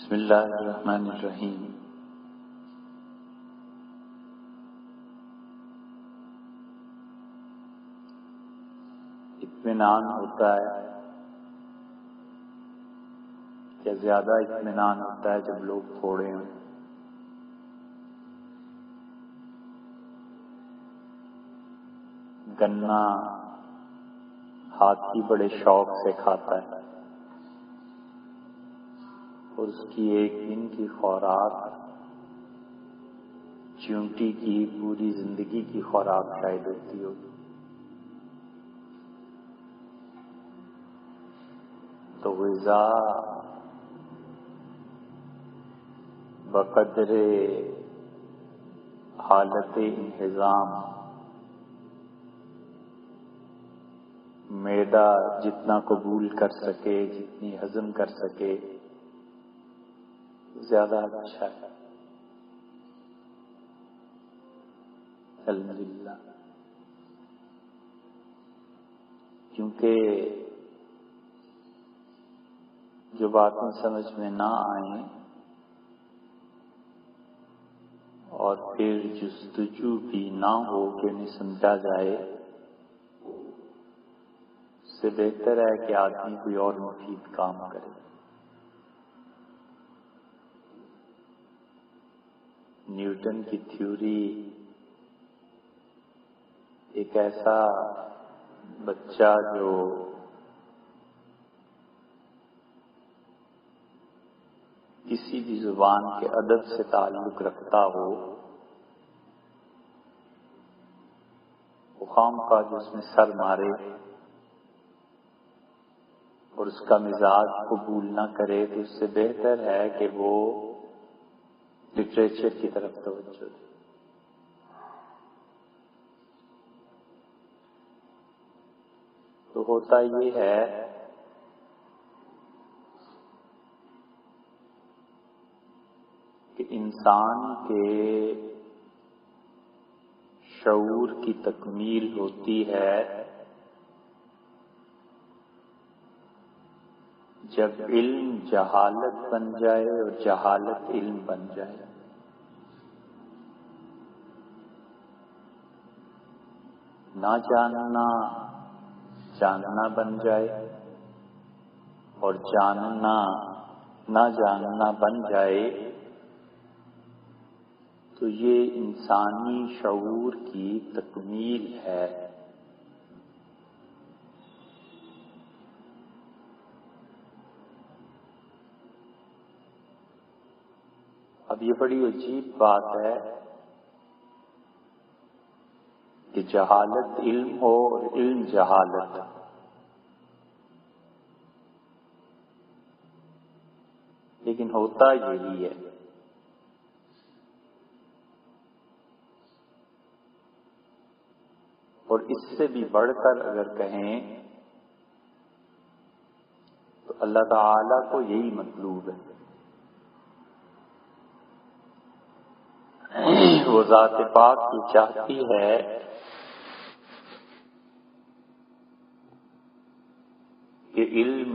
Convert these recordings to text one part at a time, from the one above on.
بسم اللہ الرحمن الرحیم۔ اطمینان ہوتا ہے کہ زیادہ اطمینان ہوتا ہے جب لوگ تھوڑے ہوں۔ گنا ہاتھی بڑے شوق سے کھاتا ہے اور اس کی ایک دن کی خوراک چیونٹی کی پوری زندگی کی خوراک شاید ہوتی ہوگی۔ تو غذا بقدر حالت انہضام، معدہ جتنا قبول کر سکے، جتنی ہضم کر سکے، زیادہ اچھا ہے۔ الحمدللہ، کیونکہ جو باتیں سمجھ میں نہ آئیں اور پھر جستجو بھی نہ ہو کہ انہیں سمجھا جائے، اس سے بہتر ہے کہ آدمی کوئی اور مفید کام کرے۔ نیوٹن کی تھیوری ایک ایسا بچہ جو کسی بھی زبان کے ادب سے تعلق رکھتا ہو، وہ خواہ جو اس میں سر مارے اور اس کا مزاج قبول نہ کرے، تو اس سے بہتر ہے کہ وہ لٹریچر کی طرف توجہ دے۔ تو ہوتا یہ ہے کہ انسان کے شعور کی تکمیل ہوتی ہے جب علم جہالت بن جائے اور جہالت علم بن جائے۔ نہ جاننا جاننا بن جائے اور جاننا نہ جاننا بن جائے، تو یہ انسانی شعور کی تکمیل ہے۔ اب یہ بڑی عجیب بات ہے کہ جہالت علم ہو اور علم جہالت، لیکن ہوتا یہی ہے۔ اور اس سے بھی بڑھ کر اگر کہیں تو اللہ تعالیٰ کو یہی مطلوب ہے۔ وہ ذات پاک یہ چاہتی ہے کہ علم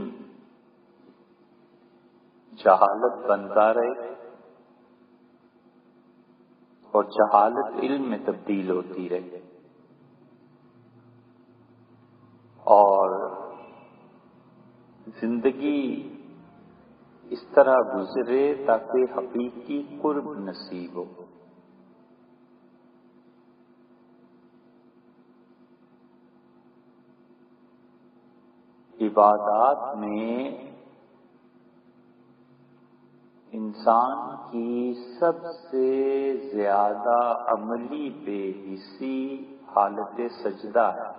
جہالت بنتا رہے اور جہالت علم میں تبدیل ہوتی رہے، اور زندگی اس طرح گزرے تاکہ حقیقی قرب نصیب ہو۔ عبادات میں انسان کی سب سے زیادہ عملی بے حسی حالت سجدہ ہے۔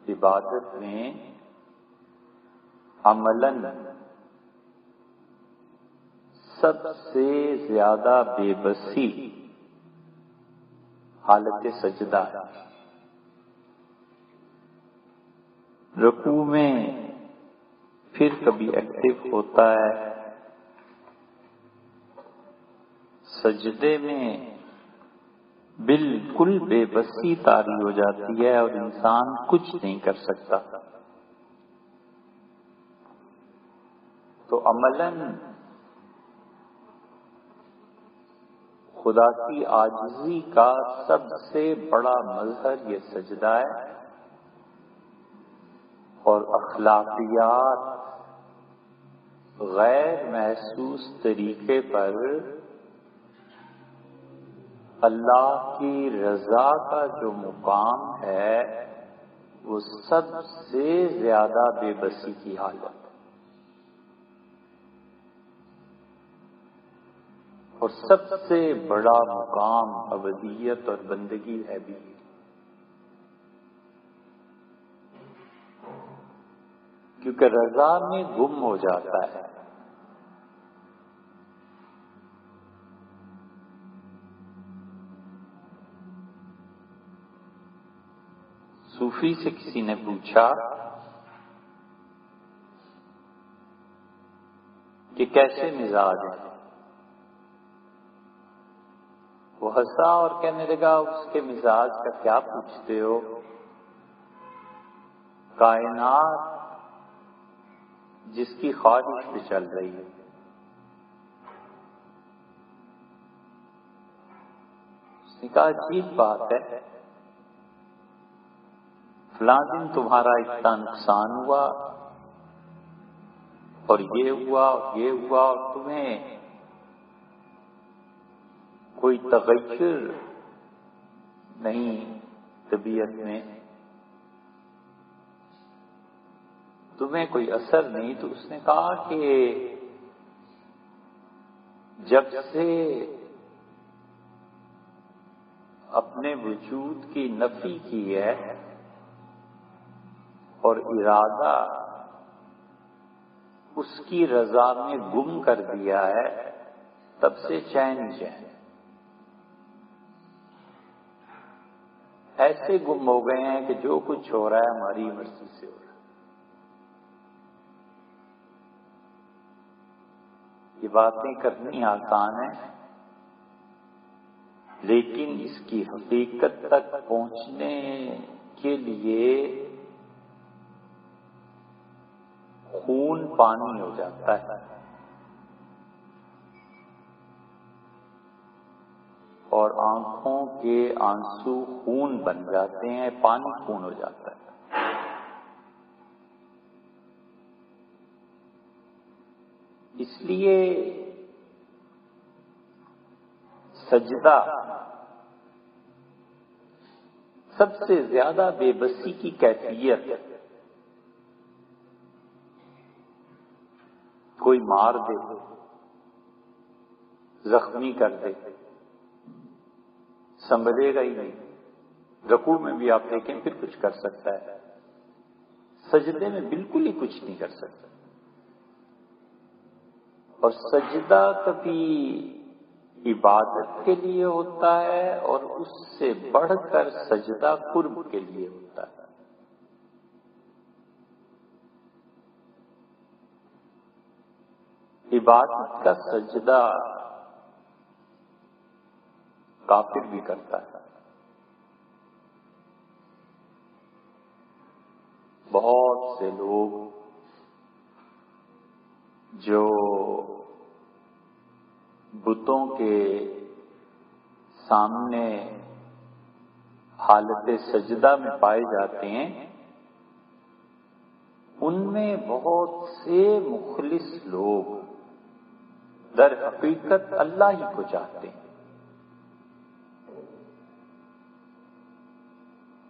عبادت میں عملاً سب سے زیادہ بے بسی حالت سجدہ ہے۔ رکوع میں پھر کبھی ایکٹیو ہوتا ہے، سجدے میں بالکل بے بسی طاری ہو جاتی ہے اور انسان کچھ نہیں کر سکتا. تو عملاً خدا کی عاجزی کا سب سے بڑا مظہر یہ سجدہ ہے، اور اخلاقیات غیر محسوس طریقے پر اللہ کی رضا کا جو مقام ہے وہ سب سے زیادہ بے بسی کی حالت، اور سب سے بڑا مقام عبودیت اور بندگی ہے بھی. کیونکہ رضا میں گم ہو جاتا ہے. صوفی سے کسی نے پوچھا کہ کیسے مزاج ہے؟ وہ ہنسا اور کہنے لگا اس کے مزاج کا کیا پوچھتے ہو، کائنات جس کی خواہش پہ چل رہی ہے. اس نے کہا عجیب بات ہے، فلاں دن تمہارا اتنا نقصان ہوا اور یہ ہوا اور یہ ہوا، اور تمہیں کوئی تغیر نہیں طبیعت میں، تمہیں کوئی اثر نہیں. تو اس نے کہا کہ جب سے اپنے وجود کی نفی کی ہے اور ارادہ اس کی رضا میں گم کر دیا ہے، تب سے چین ہی چین. ایسے گم ہو گئے ہیں کہ جو کچھ ہو رہا ہے ہماری مرضی سے ہو رہا ہے. یہ باتیں کرنی آسان ہیں، لیکن اس کی حقیقت تک پہنچنے کے لیے خون پانی ہو جاتا ہے، اور آنکھوں کے آنسو خون بن جاتے ہیں، پانی خون ہو جاتا ہے. اس لیے سجدہ سب سے زیادہ بے بسی کی کیفیت ہے. کوئی مار دے، زخمی کر دے، سنبھلے گا ہی نہیں. رکوع میں بھی آپ دیکھیں پھر کچھ کر سکتا ہے، سجدے میں بالکل ہی کچھ نہیں کر سکتا. اور سجدہ کبھی عبادت کے لیے ہوتا ہے اور اس سے بڑھ کر سجدہ قرب کے لیے ہوتا ہے. عبادت کا سجدہ کافر بھی کرتا ہے. بہت سے لوگ جو بتوں کے سامنے حالت سجدہ میں پائے جاتے ہیں، ان میں بہت سے مخلص لوگ در حقیقت اللہ ہی کو چاہتے ہیں.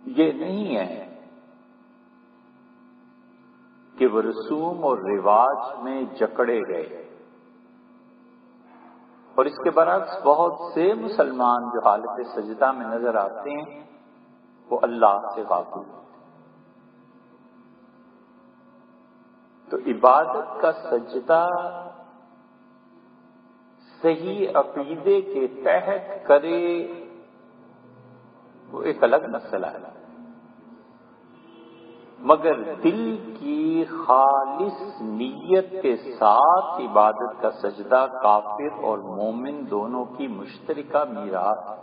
یہ نہیں ہے کہ وہ رسوم اور رواج میں جکڑے گئے. اور اس کے برعکس بہت سے مسلمان جو حالت سجدہ میں نظر آتے ہیں وہ اللہ سے غافل ہوتے ہیں. تو عبادت کا سجدہ صحیح عقیدے کے تحت کرے وہ ایک الگ مسئلہ ہے، مگر دل کی خالص نیت کے ساتھ عبادت کا سجدہ کافر اور مومن دونوں کی مشترکہ میراث ہے.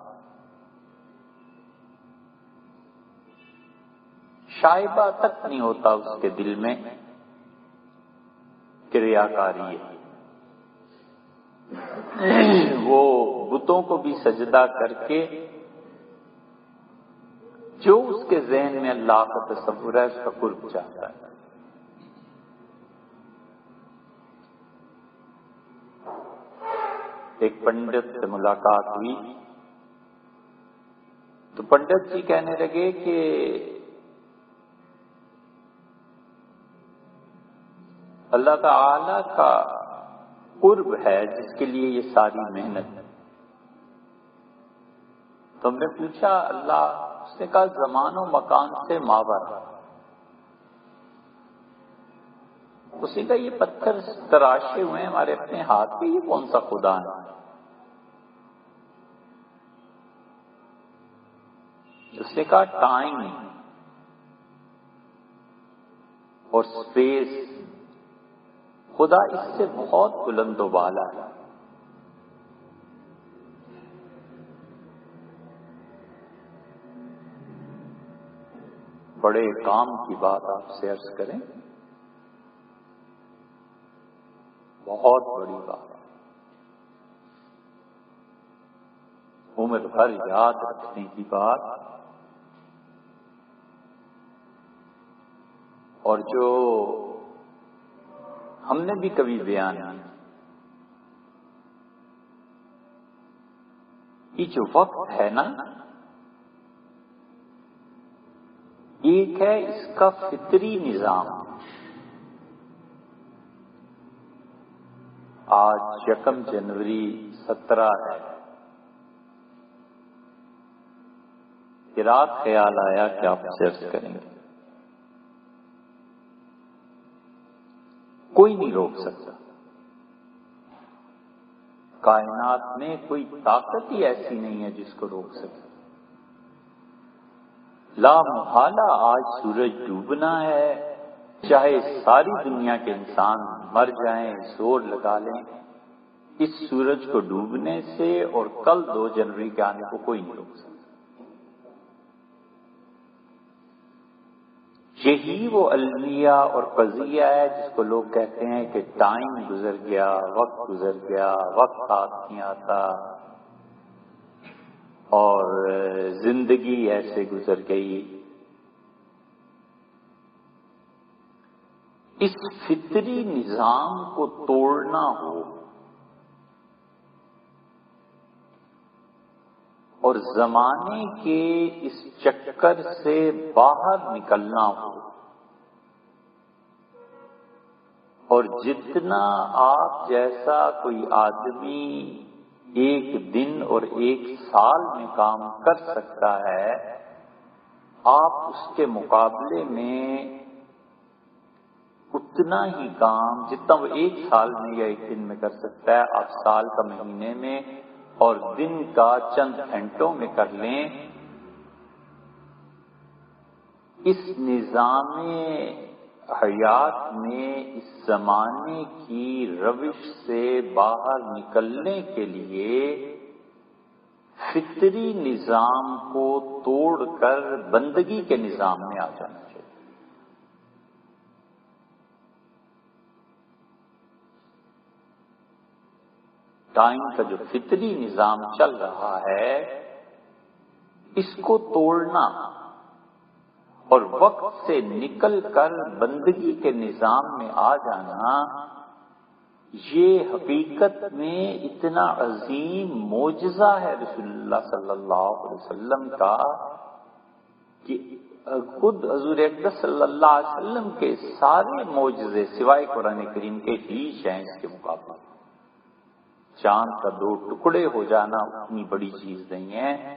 شائبہ تک نہیں ہوتا اس کے دل میں کہ ریاکاری ہے. وہ بتوں کو بھی سجدہ کر کے جو اس کے ذہن میں اللہ کا تصور ہے اس کا قرب چاہتا ہے. ایک پنڈت سے ملاقات ہوئی تو پنڈت جی کہنے لگے کہ اللہ تعالی کا قرب ہے جس کے لیے یہ ساری محنت ہے. تو ہم نے پوچھا اللہ؟ اس نے کہا زمان و مکان سے ماورا. اس نے کہا یہ پتھر تراشے ہوئے ہیں ہمارے اپنے ہاتھ پہ، یہ کون سا خدا ہے؟ اس نے کہا ٹائم اور اسپیس، خدا اس سے بہت بلند و بالا ہے. بڑے کام کی بات آپ سے عرض کریں، بہت بڑی بات، عمر بھر یاد رکھنے کی بات، اور جو ہم نے بھی کبھی بیان کیا. یہ جو وقت ہے نا، ایک ہے اس کا فطری نظام. آج 1 جنوری 17 ہے کہ رات خیال آیا کہ آپ سے عرض کریں گے. کوئی نہیں روک سکتا، کائنات میں کوئی طاقت ہی ایسی نہیں ہے جس کو روک سکے. لا محالہ آج سورج ڈوبنا ہے، چاہے ساری دنیا کے انسان مر جائیں، زور لگا لیں، اس سورج کو ڈوبنے سے اور کل 2 جنوری کے آنے کو کوئی نہیں روک سکتا. یہی وہ المیہ اور قضیہ ہے جس کو لوگ کہتے ہیں کہ ٹائم گزر گیا، وقت گزر گیا، وقت ہاتھ نہیں آتا، اور زندگی ایسے گزر گئی. اس فطری نظام کو توڑنا ہو اور زمانے کے اس چکر سے باہر نکلنا ہو، اور جتنا آپ جیسا کوئی آدمی 1 دن اور 1 سال میں کام کر سکتا ہے، آپ اس کے مقابلے میں اتنا ہی کام جتنا وہ 1 سال میں یا 1 دن میں کر سکتا ہے، آپ سال کا مہینے میں اور دن کا چند گھنٹوں میں کر لیں. اس نظام حیات میں اس زمانے کی روش سے باہر نکلنے کے لیے فطری نظام کو توڑ کر بندگی کے نظام میں آ جانا چاہیے. ٹائم کا جو فطری نظام چل رہا ہے اس کو توڑنا اور وقت سے نکل کر بندگی کے نظام میں آ جانا، یہ حقیقت میں اتنا عظیم معجزہ ہے رسول اللہ صلی اللہ علیہ وسلم کا کہ خود حضور اقدس صلی اللہ علیہ وسلم کے سارے معجزے سوائے قرآن کریم کے ہیچ ہیں اس کے مقابلے. چاند کا 2 ٹکڑے ہو جانا اتنی بڑی چیز نہیں ہے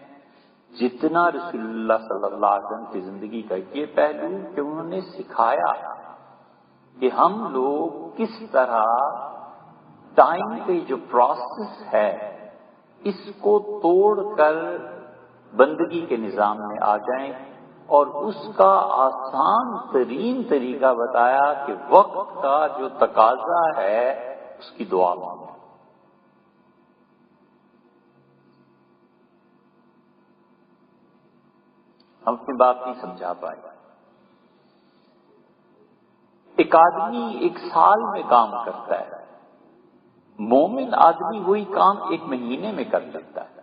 جتنا رسول اللہ صلی اللہ علیہ وسلم کی زندگی کا یہ پہلو کہ انہوں نے سکھایا کہ ہم لوگ کس طرح ٹائم کے جو پروسیس ہے اس کو توڑ کر بندگی کے نظام میں آ جائیں، اور اس کا آسان ترین طریقہ بتایا کہ وقت کا جو تقاضا ہے اس کی دعا مانگو. ہم اپنی بات نہیں سمجھا پائے. ایک آدمی 1 سال میں کام کرتا ہے، مومن آدمی وہی کام 1 مہینے میں کر لیتا ہے۔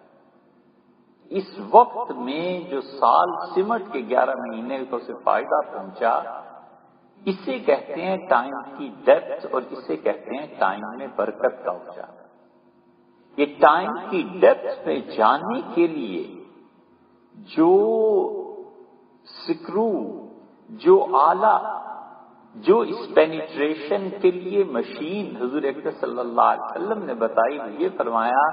اس وقت میں جو سال سمٹ کے 11 مہینے کو سے فائدہ پہنچا، اسے کہتے ہیں ٹائم کی ڈیپتھ، اور اسے کہتے ہیں ٹائم میں برکت کا ہو جانا۔ یہ ٹائم کی ڈیپتھ میں جانے کے لیے جو سکرو، جو آلہ، جو اس پینیٹریشن کے لیے مشین حضور اکرم صلی اللہ علیہ وسلم نے بتائی، یہ فرمایا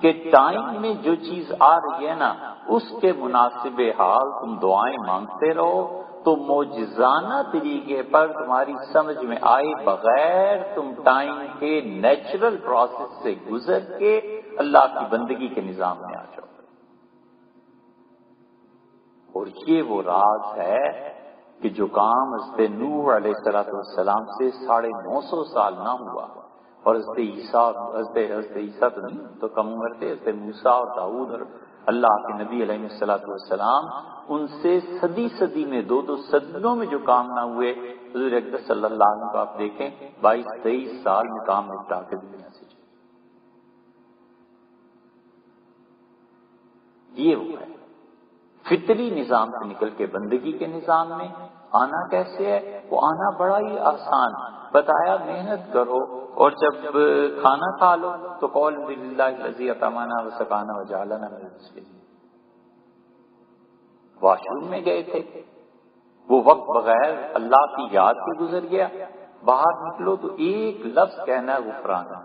کہ ٹائم میں جو چیز آ رہی ہے نا، اس کے مناسب حال تم دعائیں مانگتے رہو، تو معجزانہ طریقے پر تمہاری سمجھ میں آئے بغیر تم ٹائم کے نیچرل پروسیس سے گزر کے اللہ کی بندگی کے نظام میں آ جاؤ۔ اور یہ وہ راز ہے کہ جو کام حضرت نوح علیہ السلام سے 950 سال نہ ہوا، اور حضرت عیسیٰ تو نہیں تو کم عمر تھے، حضرت موسیٰ اور داؤد اور اللہ کے نبی علیہ السلام، ان سے صدی میں 2 صدیوں میں جو کام نہ ہوئے، حضور اکرم صلی اللہ علیہ وسلم کو آپ دیکھیں 22-23 سال میں کام نپٹا کے دنیا سے چلے۔ یہ وہ ہے فطری نظام سے نکل کے بندگی کے نظام میں آنا۔ کیسے ہے وہ آنا؟ بڑا ہی آسان بتایا، محنت کرو، اور جب کھانا کھا لو تو قول باللہ الذی اطعمنا وسقانا وجعلنا من المسلمین۔ واش روم میں گئے تھے، وہ وقت بغیر اللہ کی یاد کے گزر گیا، باہر نکلو تو ایک لفظ کہنا ہے غفرانہ،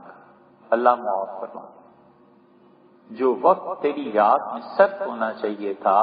اللہ معاف فرما۔ جو وقت تیری یاد میں صرف ہونا چاہیے تھا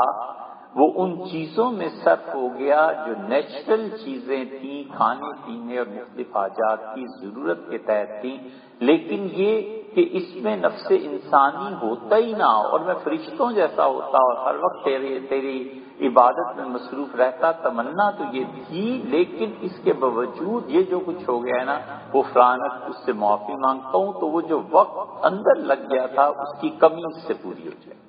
وہ ان چیزوں میں صرف ہو گیا جو نیچرل چیزیں تھیں، کھانے پینے اور مختلف حاجات کی ضرورت کے تحت تھیں، لیکن یہ کہ اس میں نفس انسانی ہوتا ہی نہ ہو، اور میں فرشتوں جیسا ہوتا اور ہر وقت تیری عبادت میں مصروف رہتا، تمنا تو یہ تھی، لیکن اس کے باوجود یہ جو کچھ ہو گیا ہے نا، وہ فرانت اس سے معافی مانگتا ہوں، تو وہ جو وقت اندر لگ گیا تھا اس کی کمی اس سے پوری ہو جائے۔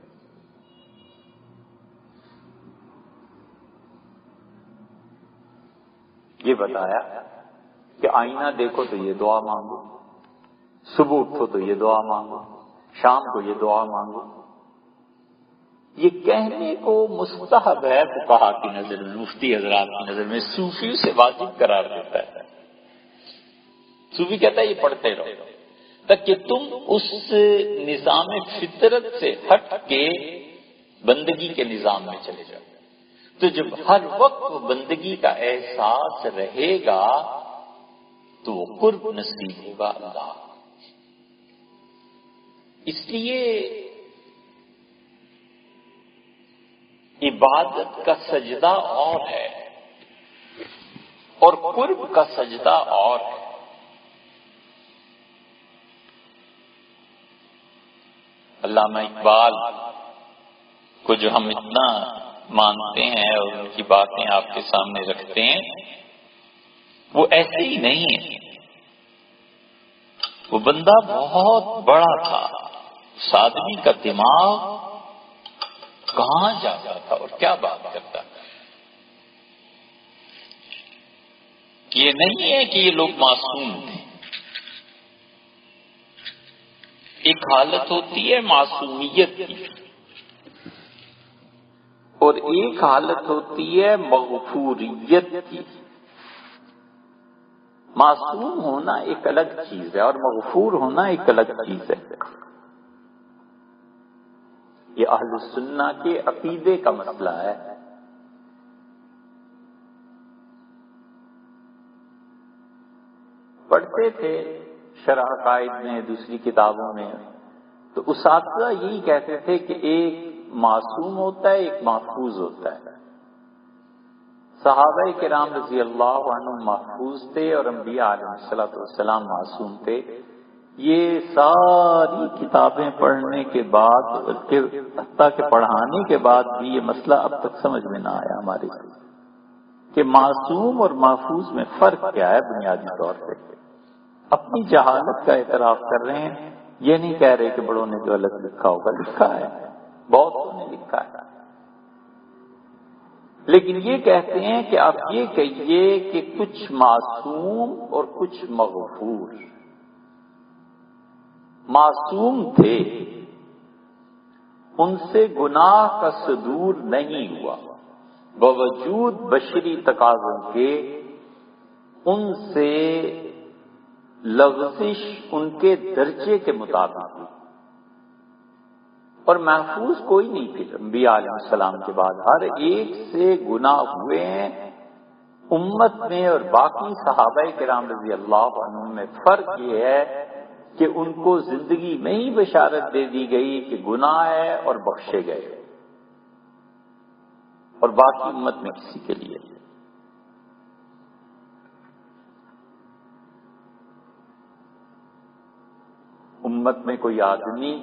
یہ بتایا کہ آئینہ دیکھو تو یہ دعا مانگو، صبح اٹھو تو یہ دعا مانگو، شام کو یہ دعا مانگو۔ یہ کہنے کو مستحب ہے فقہا کی نظر میں، مفتی حضرات کی نظر میں، صوفیوں سے واجب قرار دیتا ہے۔ صوفی کہتا ہے یہ پڑھتے رہو تاکہ تم اس نظام فطرت سے ہٹ کے بندگی کے نظام میں چلے جاؤ۔ تو جب ہر وقت وہ بندگی کا احساس رہے گا تو وہ قرب نصیب ہوگا اللہ۔ اس لیے عبادت کا سجدہ اور ہے اور قرب کا سجدہ اور ہے۔ علامہ اقبال کو جو ہم اتنا مانتے ہیں اور ان کی باتیں آپ کے سامنے رکھتے ہیں، وہ ایسے ہی نہیں ہے۔ وہ بندہ بہت بڑا تھا، اس آدمی کا دماغ کہاں جاتا تھا اور کیا بات کرتا تھا۔ یہ نہیں ہے کہ یہ لوگ معصوم تھے۔ ایک حالت ہوتی ہے معصومیت کی، اور ایک حالت ہوتی ہے مغفوریت کی۔ معصوم ہونا ایک الگ چیز ہے اور مغفور ہونا ایک الگ چیز ہے۔ یہ اہل سنہ کے عقیدے کا مسئلہ ہے۔ پڑھتے تھے شرح عقائد میں، دوسری کتابوں میں، تو اساتذہ یہی کہتے تھے کہ ایک معصوم ہوتا ہے، ایک محفوظ ہوتا ہے۔ صحابہ کرام رضی اللہ عنہم محفوظ تھے اور انبیاء علیہ السلام معصوم تھے۔ یہ ساری کتابیں پڑھنے کے بعد، حتیٰ کہ پڑھانے کے بعد بھی یہ مسئلہ اب تک سمجھ میں نہ آیا ہمارے کہ معصوم اور محفوظ میں فرق کیا ہے بنیادی طور پہ۔ اپنی جہالت کا اعتراف کر رہے ہیں، یہ نہیں کہہ رہے کہ بڑوں نے جو غلط لکھا ہوگا، لکھا ہے، بہت نے لکھا ہے، لیکن یہ کہتے ہیں کہ آپ یہ کہیے کہ کچھ معصوم اور کچھ مغفور. معصوم تھے، ان سے گناہ کا صدور نہیں ہوا، باوجود بشری تقاضوں کے ان سے لغزش ان کے درجے کے مطابق ہوئی. اور محفوظ کوئی نہیں تھے انبیاء علیہ السلام کے بعد، ہر ایک سے گناہ ہوئے ہیں. امت میں اور باقی صحابہ کرام رضی اللہ عنہم میں فرق یہ ہے کہ ان کو زندگی میں ہی بشارت دے دی گئی کہ گناہ ہے اور بخشے گئے، اور باقی امت میں کسی کے لیے. امت میں کوئی آدمی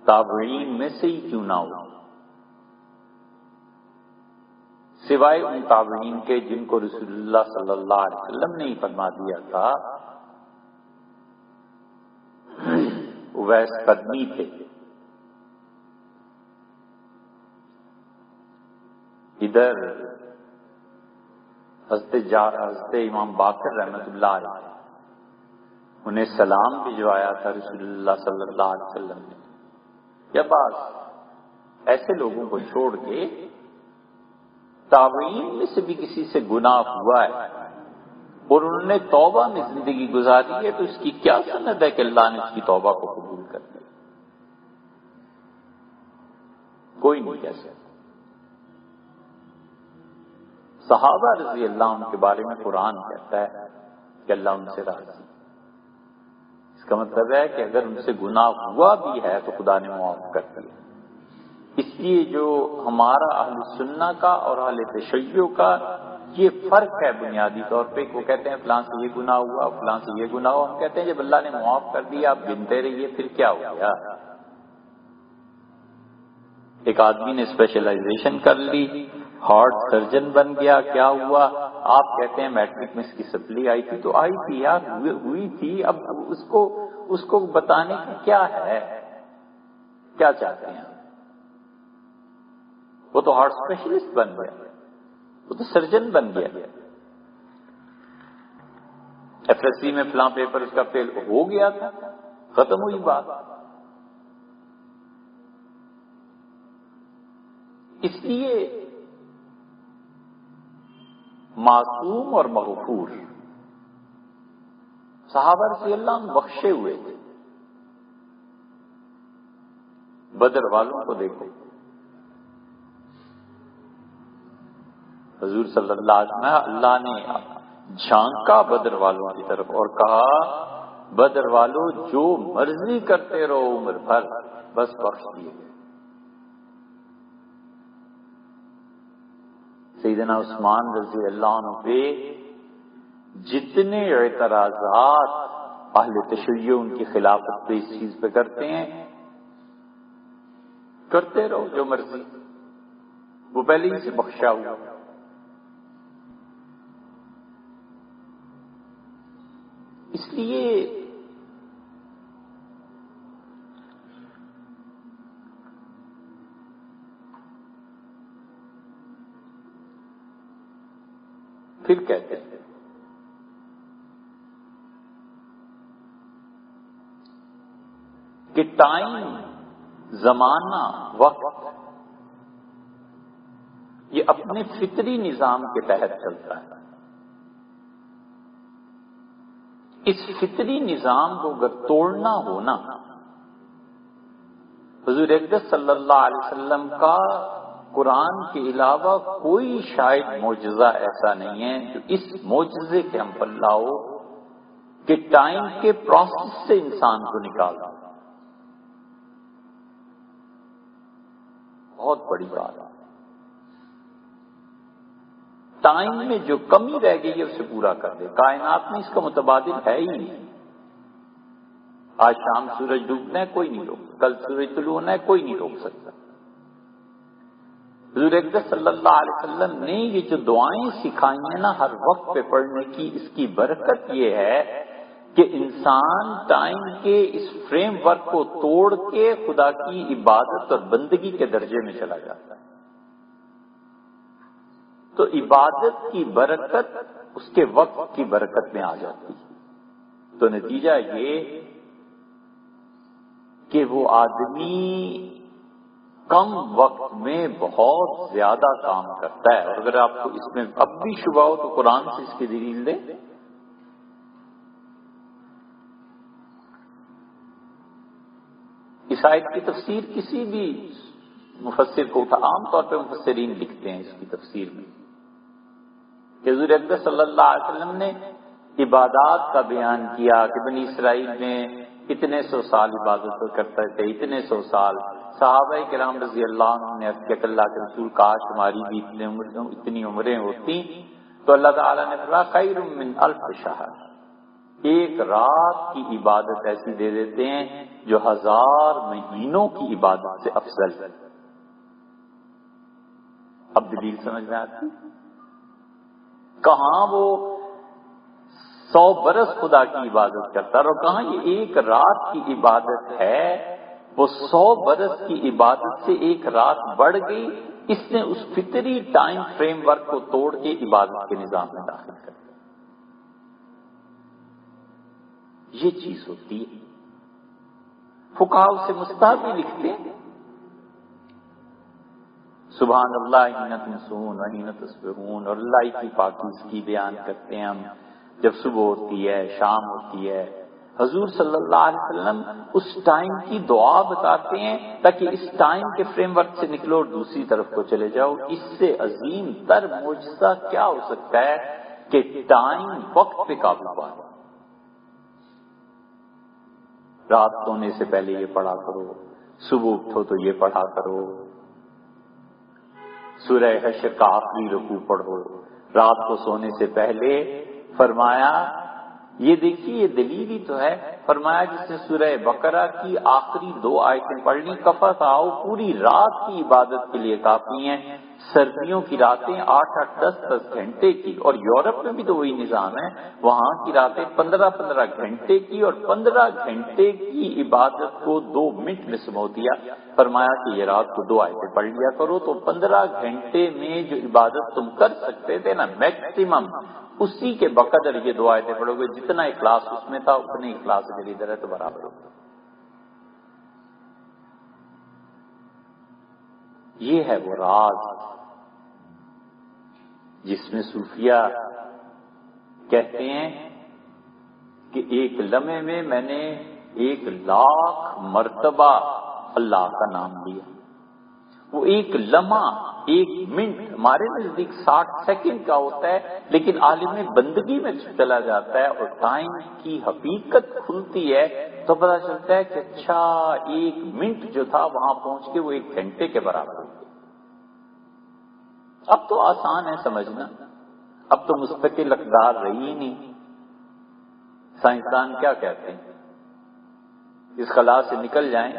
تابعین میں سے ہی کیوں نہ ہو، سوائے ان تابعین کے جن کو رسول اللہ صلی اللہ علیہ وسلم نے ہی فرما دیا تھا اویس قرنی تھے. ادھر حضرت امام باقر رحمت اللہ علیہ انہیں سلام بھجوایا تھا رسول اللہ صلی اللہ علیہ وسلم نے. یا بس ایسے لوگوں کو چھوڑ کے تابعین میں سے بھی کسی سے گناہ ہوا ہے اور انہوں نے توبہ میں زندگی گزاری ہے تو اس کی کیا سند ہے کہ اللہ نے اس کی توبہ کو قبول کر لیا؟ کوئی نہیں کہہ سکتا. صحابہ رضی اللہ عنہ کے بارے میں قرآن کہتا ہے کہ اللہ ان سے راضی. اس کا مطلب ہے کہ اگر ان سے گناہ ہوا بھی ہے تو خدا نے معاف کر دیا. اس لیے جو ہمارا اہل سنہ کا اور اہل تشیع کا یہ فرق ہے بنیادی طور پہ، وہ کہتے ہیں فلاں سے یہ گناہ ہوا، فلاں سے یہ گناہ ہوا. ہم کہتے ہیں جب اللہ نے معاف کر دیا آپ گنتے رہیے، پھر کیا ہو گیا؟ ایک آدمی نے اسپیشلائزیشن کر لی، ہارٹ سرجن بن گیا، کیا ہوا؟ آپ کہتے ہیں میٹرک میں اس کی سپلی آئی تھی، تو آئی تھی یار، ہوئی تھی. اب اس کو بتانے کی کیا ہے؟ کیا چاہتے ہیں؟ وہ تو ہارٹ اسپیشلسٹ بن گیا، وہ تو سرجن بن گیا. FSC میں فلاں پیپر اس کا فیل ہو گیا تھا، ختم ہوئی بات. اس لیے معصوم اور مغفور صحابہ رضی اللہ عنہ بخشے ہوئے تھے. بدر والوں کو دیکھو، حضور صلی اللہ علیہ وسلم اللہ نے جھانکا بدر والوں کی طرف اور کہا بدر والوں جو مرضی کرتے رہو عمر بھر، بس بخش دیے. سیدنا عثمان رضی اللہ عنہ پہ جتنے اعتراضات اہل تشیع ان کی خلافت پہ اس چیز پہ کرتے ہیں، کرتے رہو جو مرضی، وہ پہلے ہی سے بخشا ہوا. اس لیے پھر کہتے ہیں کہ ٹائم، زمانہ، وقت یہ اپنے فطری نظام کے تحت چلتا ہے. اس فطری نظام کو اگر توڑنا ہونا، حضور اقدس صلی اللہ علیہ وسلم کا قرآن کے علاوہ کوئی شاید معجزہ ایسا نہیں ہے جو اس معجزے کے ہم پر لاؤ کہ ٹائم کے پروسیس سے انسان کو نکالنا. بہت بڑی بات ہے. ٹائم میں جو کمی رہ گئی ہے اسے پورا کر دے. کائنات میں اس کا متبادل ہے ہی نہیں. آج شام سورج ڈوبنا ہے، کوئی نہیں روک سکتا. کل سورج طلوع ہونا ہے، کوئی نہیں روک سکتا. حضور اقدس صلی اللہ علیہ وسلم نے یہ جو دعائیں سکھائی ہیں نا ہر وقت پہ پڑھنے کی، اس کی برکت یہ ہے کہ انسان ٹائم کے اس فریم ورک کو توڑ کے خدا کی عبادت اور بندگی کے درجے میں چلا جاتا ہے. تو عبادت کی برکت اس کے وقت کی برکت میں آ جاتی ہے۔ تو نتیجہ یہ کہ وہ آدمی کم وقت میں بہت زیادہ کام کرتا ہے۔ اور اگر آپ کو اس میں اب بھی شبہ ہو تو قرآن سے اس کی دلیل دیں۔ اس آیت کی تفسیر کسی بھی مفسر کو اٹھا، عام طور پہ مفسرین لکھتے ہیں اس کی تفسیر میں کہ حضور اقدس صلی اللہ علیہ وسلم نے عبادات کا بیان کیا کہ بنی اسرائیل میں اتنے سو سال عبادت کرتے تھے، اتنے سو سال۔ صحابہ کرام رضی اللہ عنہ نے عرض کیا کہ اللہ کے رسول کاش ہماری بھی اتنی عمریں ہوتی، تو اللہ تعالیٰ نے فرمایا خیر من الف شہر، ایک رات کی عبادت ایسی دے دیتے ہیں جو 1000 مہینوں کی عبادت سے افضل ہے۔ اب دلیل سمجھ میں آتی؟ کہاں وہ 100 برس خدا کی عبادت کرتا ہے اور کہاں یہ ایک رات کی عبادت ہے، وہ 100 برس کی عبادت سے ایک رات بڑھ گئی، اس نے اس فطری ٹائم فریم ورک کو توڑ کے عبادت کے نظام میں داخل کر دیا۔ یہ چیز ہوتی ہے۔ فقہاء اسے مستحب بھی لکھتے ہیں، سبحان اللہ حین تمسون و حین تصبحون، اور اللہ کی پاکیزگی بیان کرتے ہیں ہم جب صبح ہوتی ہے، شام ہوتی ہے۔ حضور صلی اللہ علیہ وسلم اس ٹائم کی دعا بتاتے ہیں تاکہ اس ٹائم کے فریم ورک سے نکلو اور دوسری طرف کو چلے جاؤ۔ اس سے عظیم تر معجزہ کیا ہو سکتا ہے کہ ٹائم وقت پہ قابو پا لو۔ رات سونے سے پہلے یہ پڑھا کرو، صبح اٹھو تو یہ پڑھا کرو، سورہ حشر کا آخری رکوع پڑھو، رات کو سونے سے پہلے۔ فرمایا یہ دیکھیے یہ دلیل ہی تو ہے، فرمایا جس نے سورہ بقرہ کی آخری 2 آیتیں پڑھ لی کفت آؤ، پوری رات کی عبادت کے لیے کافی ہیں۔ سردیوں کی راتیں 8-8 10-10 گھنٹے کی، اور یورپ میں بھی تو وہی نظام ہے، وہاں کی راتیں 15-15 گھنٹے کی، اور 15 گھنٹے کی عبادت کو 2 منٹ میں سمو دیا۔ فرمایا کہ یہ رات کو 2 آیتیں پڑھ لیا کرو، تو 15 گھنٹے میں جو عبادت تم کر سکتے تھے نا میکسیمم، اسی کے بقدر یہ 2 آیتیں پڑھو گے، جتنا اخلاص اس میں تھا اتنے اخلاص اگر ادھر ہے تو برابر ہوگا۔ یہ ہے وہ راز جس میں صوفیہ کہتے ہیں کہ ایک لمحے میں میں نے 1,00,000 مرتبہ اللہ کا نام لیا۔ وہ ایک لمحہ، 1 منٹ ہمارے نزدیک 60 سیکنڈ کا ہوتا ہے، لیکن عالم بندگی میں چلا جاتا ہے اور ٹائم کی حقیقت کھلتی ہے تو پتہ چلتا ہے کہ اچھا 1 منٹ جو تھا وہاں پہنچ کے وہ 1 گھنٹے کے برابر ہو گیا۔ اب تو آسان ہے سمجھنا، اب تو مستقل اقدار رہی ہی نہیں۔ سائنسدان کیا کہتے ہیں، اس خلا سے نکل جائیں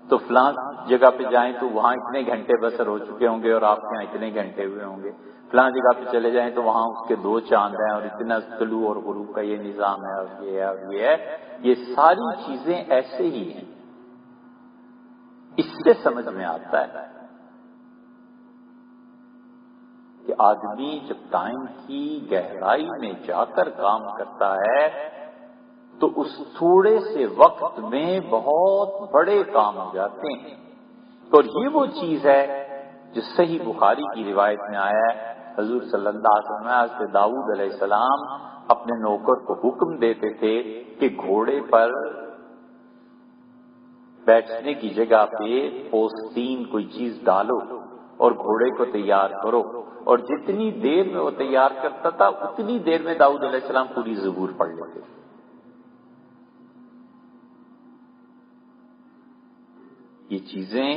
تو فلاں جگہ پہ جائیں تو وہاں اتنے گھنٹے بسر ہو چکے ہوں گے اور آپ کے یہاں اتنے گھنٹے ہوئے ہوں گے، فلاں جگہ پہ چلے جائیں تو وہاں اس کے 2 چاند ہیں اور اتنا طلوع اور غروب کا یہ نظام ہے اور یہ ہے اور یہ ہے۔ یہ ساری چیزیں ایسے ہی ہیں۔ اس سے سمجھ میں آتا ہے کہ آدمی جب ٹائم کی گہرائی میں جا کر کام کرتا ہے تو اس تھوڑے سے وقت میں بہت بڑے کام ہو جاتے ہیں۔ اور یہ وہ چیز ہے جو صحیح بخاری کی روایت میں آیا ہے، حضور صلی اللہ علیہ وسلم حضرت داؤد علیہ السلام اپنے نوکر کو حکم دیتے تھے کہ گھوڑے پر بیٹھنے کی جگہ پہ پوستین کوئی چیز ڈالو اور گھوڑے کو تیار کرو، اور جتنی دیر میں وہ تیار کرتا تھا اتنی دیر میں داؤد علیہ السلام پوری زبور پڑھ لیتے تھے۔ یہ چیزیں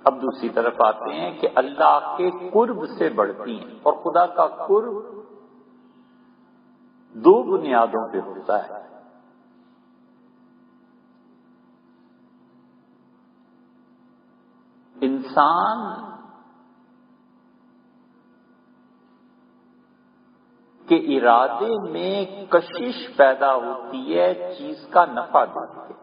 اب دوسری طرف آتے ہیں کہ اللہ کے قرب سے بڑھتی ہیں، اور خدا کا قرب 2 بنیادوں پہ ہوتا ہے۔ انسان کے ارادے میں کشش پیدا ہوتی ہے چیز کا نفع دیکھ کے۔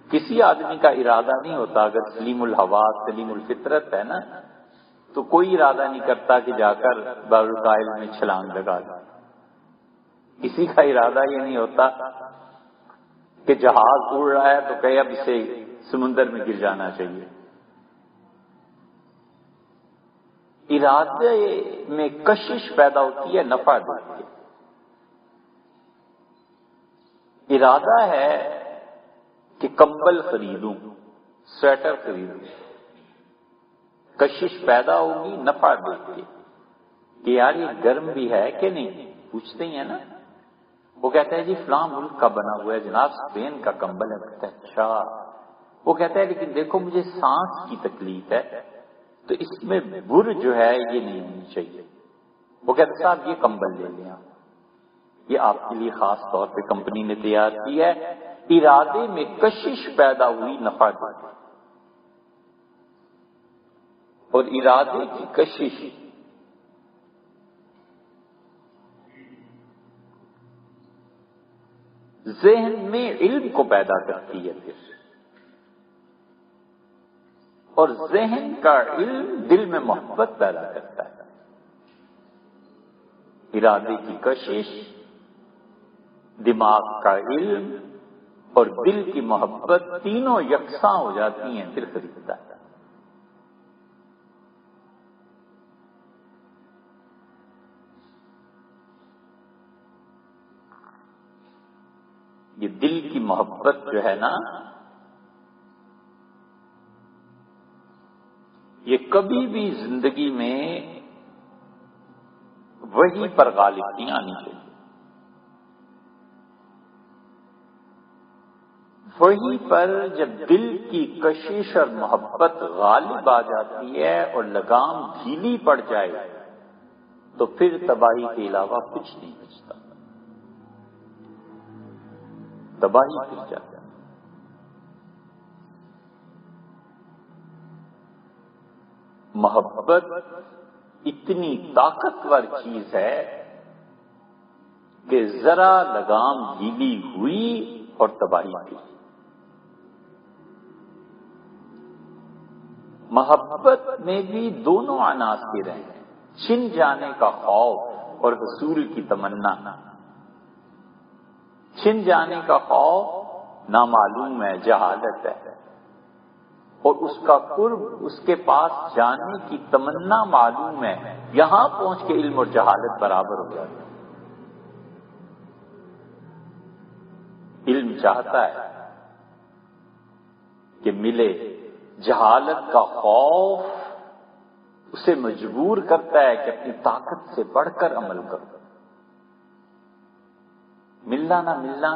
کسی آدمی کا ارادہ نہیں ہوتا، اگر سلیم الحواس سلیم الفطرت ہے نا تو کوئی ارادہ نہیں کرتا کہ جا کر بحر الکاہل میں چھلانگ لگا دے. کسی کا ارادہ یہ نہیں ہوتا کہ جہاز اڑ رہا ہے تو کہ اب اسے سمندر میں گر جانا چاہیے. ارادے میں کشش پیدا ہوتی ہے نفع دیکھ کے. ارادہ ہے کہ کمبل خریدوں، سویٹر خریدوں، کشش پیدا ہوگی نفع دیکھ کے کہ یار یہ گرم بھی ہے کہ نہیں. پوچھتے ہی ہیں نا، وہ کہتا ہے جی فلاں ملک کا بنا ہوا ہے جناب، اسپین کا کمبل ہے. کہتا ہے اچھا. وہ کہتا ہے لیکن دیکھو مجھے سانس کی تکلیف ہے تو اس میں بر جو ہے یہ نہیں ہونی چاہیے. وہ کہتا ہے صاحب یہ کمبل لے لیں، یہ آپ کے لیے خاص طور پہ کمپنی نے تیار کی ہے. ارادے میں کشش پیدا ہوئی نفع دی، اور ارادے کی کشش ذہن میں علم کو پیدا کرتی ہے پھر، اور ذہن کا علم دل میں محبت پیدا کرتا ہے. ارادے کی کشش، دماغ کا علم اور دل کی محبت تینوں یکساں ہو جاتی ہیں پھر خریدتا ہے. یہ دل کی محبت جو ہے نا، یہ کبھی بھی زندگی میں وہی پر غالب نہیں آنی چاہیے. وہی پر جب دل کی کشش اور محبت غالب آ جاتی ہے اور لگام ڈھیلی پڑ جائے تو پھر تباہی کے علاوہ کچھ نہیں بچتا، تباہی پھر جاتا ہے. محبت اتنی طاقتور چیز ہے کہ ذرا لگام ڈھیلی ہوئی اور تباہی کی. محبت میں بھی دونوں عناصر ہیں، چھن جانے کا خوف اور حصول کی تمنا. چھن جانے کا خوف نامعلوم ہے، جہالت ہے، اور اس کا قرب، اس کے پاس جانے کی تمنا معلوم ہے. یہاں پہنچ کے علم اور جہالت برابر ہو جاتی ہے. علم چاہتا ہے کہ ملے، جہالت کا خوف اسے مجبور کرتا ہے کہ اپنی طاقت سے بڑھ کر عمل کرو. ملنا نہ ملنا،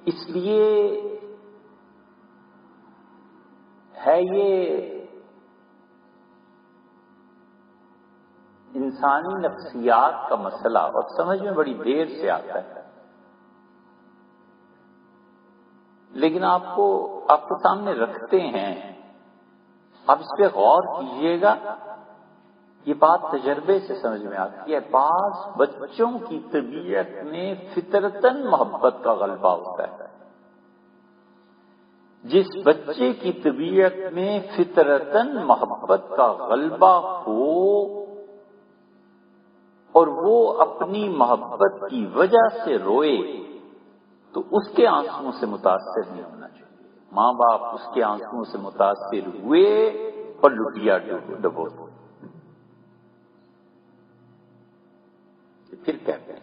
اس لیے ہے یہ انسانی نفسیات کا مسئلہ، اور سمجھ میں بڑی دیر سے آتا ہے. لیکن آپ کو سامنے رکھتے ہیں، آپ اس پہ غور کیجئے گا. یہ بات تجربے سے سمجھ میں آتی ہے. بعض بچوں کی طبیعت میں فطرتاً محبت کا غلبہ ہوتا ہے. جس بچے کی طبیعت میں فطرتاً محبت کا غلبہ ہو اور وہ اپنی محبت کی وجہ سے روئے تو اس کے آنسوؤں سے متاثر نہیں ہونا چاہیے. ماں باپ اس کے آنسوؤں سے متاثر ہوئے اور لٹیا ڈبو. پھر کہتے ہیں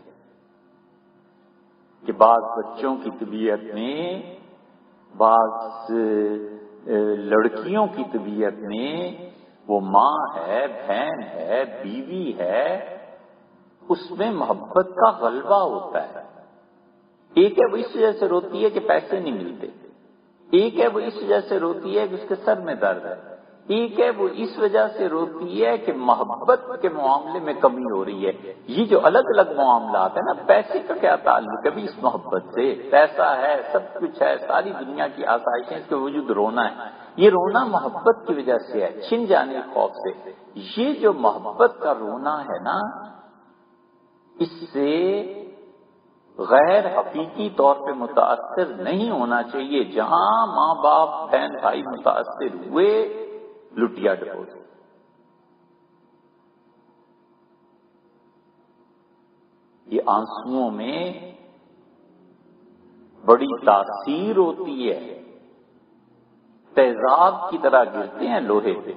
کہ بعض بچوں کی طبیعت میں، بعض لڑکیوں کی طبیعت میں وہ ماں ہے، بہن ہے، بیوی ہے، اس میں محبت کا غلبہ ہوتا ہے. ایک ہے وہ اس وجہ سے روتی ہے کہ پیسے نہیں ملتے، ایک ہے وہ اس وجہ سے روتی ہے کہ اس کے سر میں درد ہے، ایک ہے وہ اس وجہ سے روتی ہے کہ محبت کے معاملے میں کمی ہو رہی ہے. یہ جو الگ الگ معاملات ہیں نا، پیسے کا کیا تعلق ہے بھی اس محبت سے؟ پیسہ ہے، سب کچھ ہے، ساری دنیا کی آسائشیں، اس کے وجود رونا ہے. یہ رونا محبت کی وجہ سے ہے، چھن جانے کے خوف سے. یہ جو محبت کا رونا ہے نا، اس سے غیر حقیقی طور پہ متاثر نہیں ہونا چاہیے. جہاں ماں باپ بہن بھائی متاثر ہوئے لٹیا ڈبو. یہ آنسوؤں میں بڑی تاثیر ہوتی ہے، تیزاب کی طرح گرتے ہیں لوہے پہ.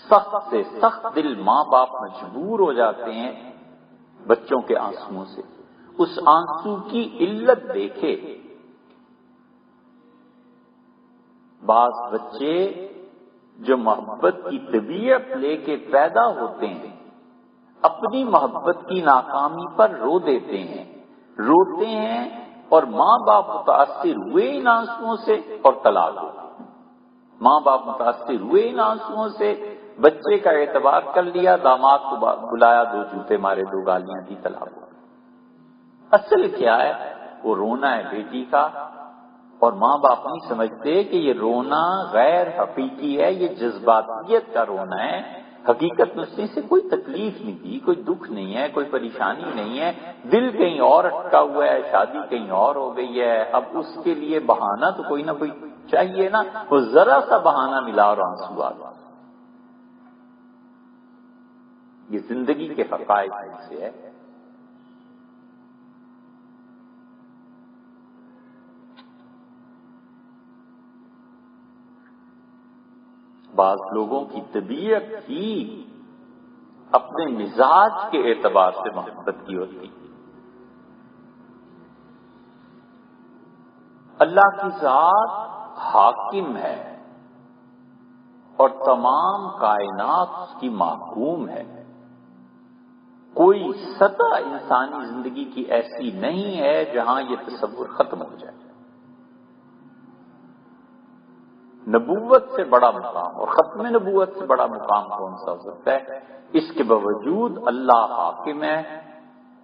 سخت سے سخت دل ماں باپ مجبور ہو جاتے ہیں بچوں کے آنسوؤں سے. اس آنسو کی علت دیکھے. بعض بچے جو محبت کی طبیعت لے کے پیدا ہوتے ہیں اپنی محبت کی ناکامی پر رو دیتے ہیں، روتے ہیں اور ماں باپ متاثر ہوئے ان آنسوؤں سے اور طلاق ہو. ماں باپ متاثر ہوئے ان آنسوؤں سے، بچے کا اعتبار کر لیا، داماد کو بلایا، 2 جوتے مارے، 2 گالیاں دی، طلاق ہو. اصل کیا ہے؟ وہ رونا ہے بیٹی کا، اور ماں باپ نہیں سمجھتے کہ یہ رونا غیر حقیقی ہے، یہ جذباتیت کا رونا ہے. حقیقت میں اس سے کوئی تکلیف نہیں تھی، کوئی دکھ نہیں ہے، کوئی پریشانی نہیں ہے. دل کہیں اور اٹکا ہوا ہے، شادی کہیں اور ہو گئی ہے. اب اس کے لیے بہانہ تو کوئی نہ کوئی چاہیے نا. وہ ذرا سا بہانہ ملا اور آنسو آ گیا. یہ زندگی کے حقائق میں سے ہے. بعض لوگوں کی طبیعت ہی اپنے مزاج کے اعتبار سے محبت کی ہوتی. اللہ کی ذات حاکم ہے اور تمام کائنات اس کی محکوم ہے. کوئی سطح انسانی زندگی کی ایسی نہیں ہے جہاں یہ تصور ختم ہو جائے. نبوت سے بڑا مقام اور ختم نبوت سے بڑا مقام کون سا ہو سکتا ہے؟ اس کے باوجود اللہ حاکم ہے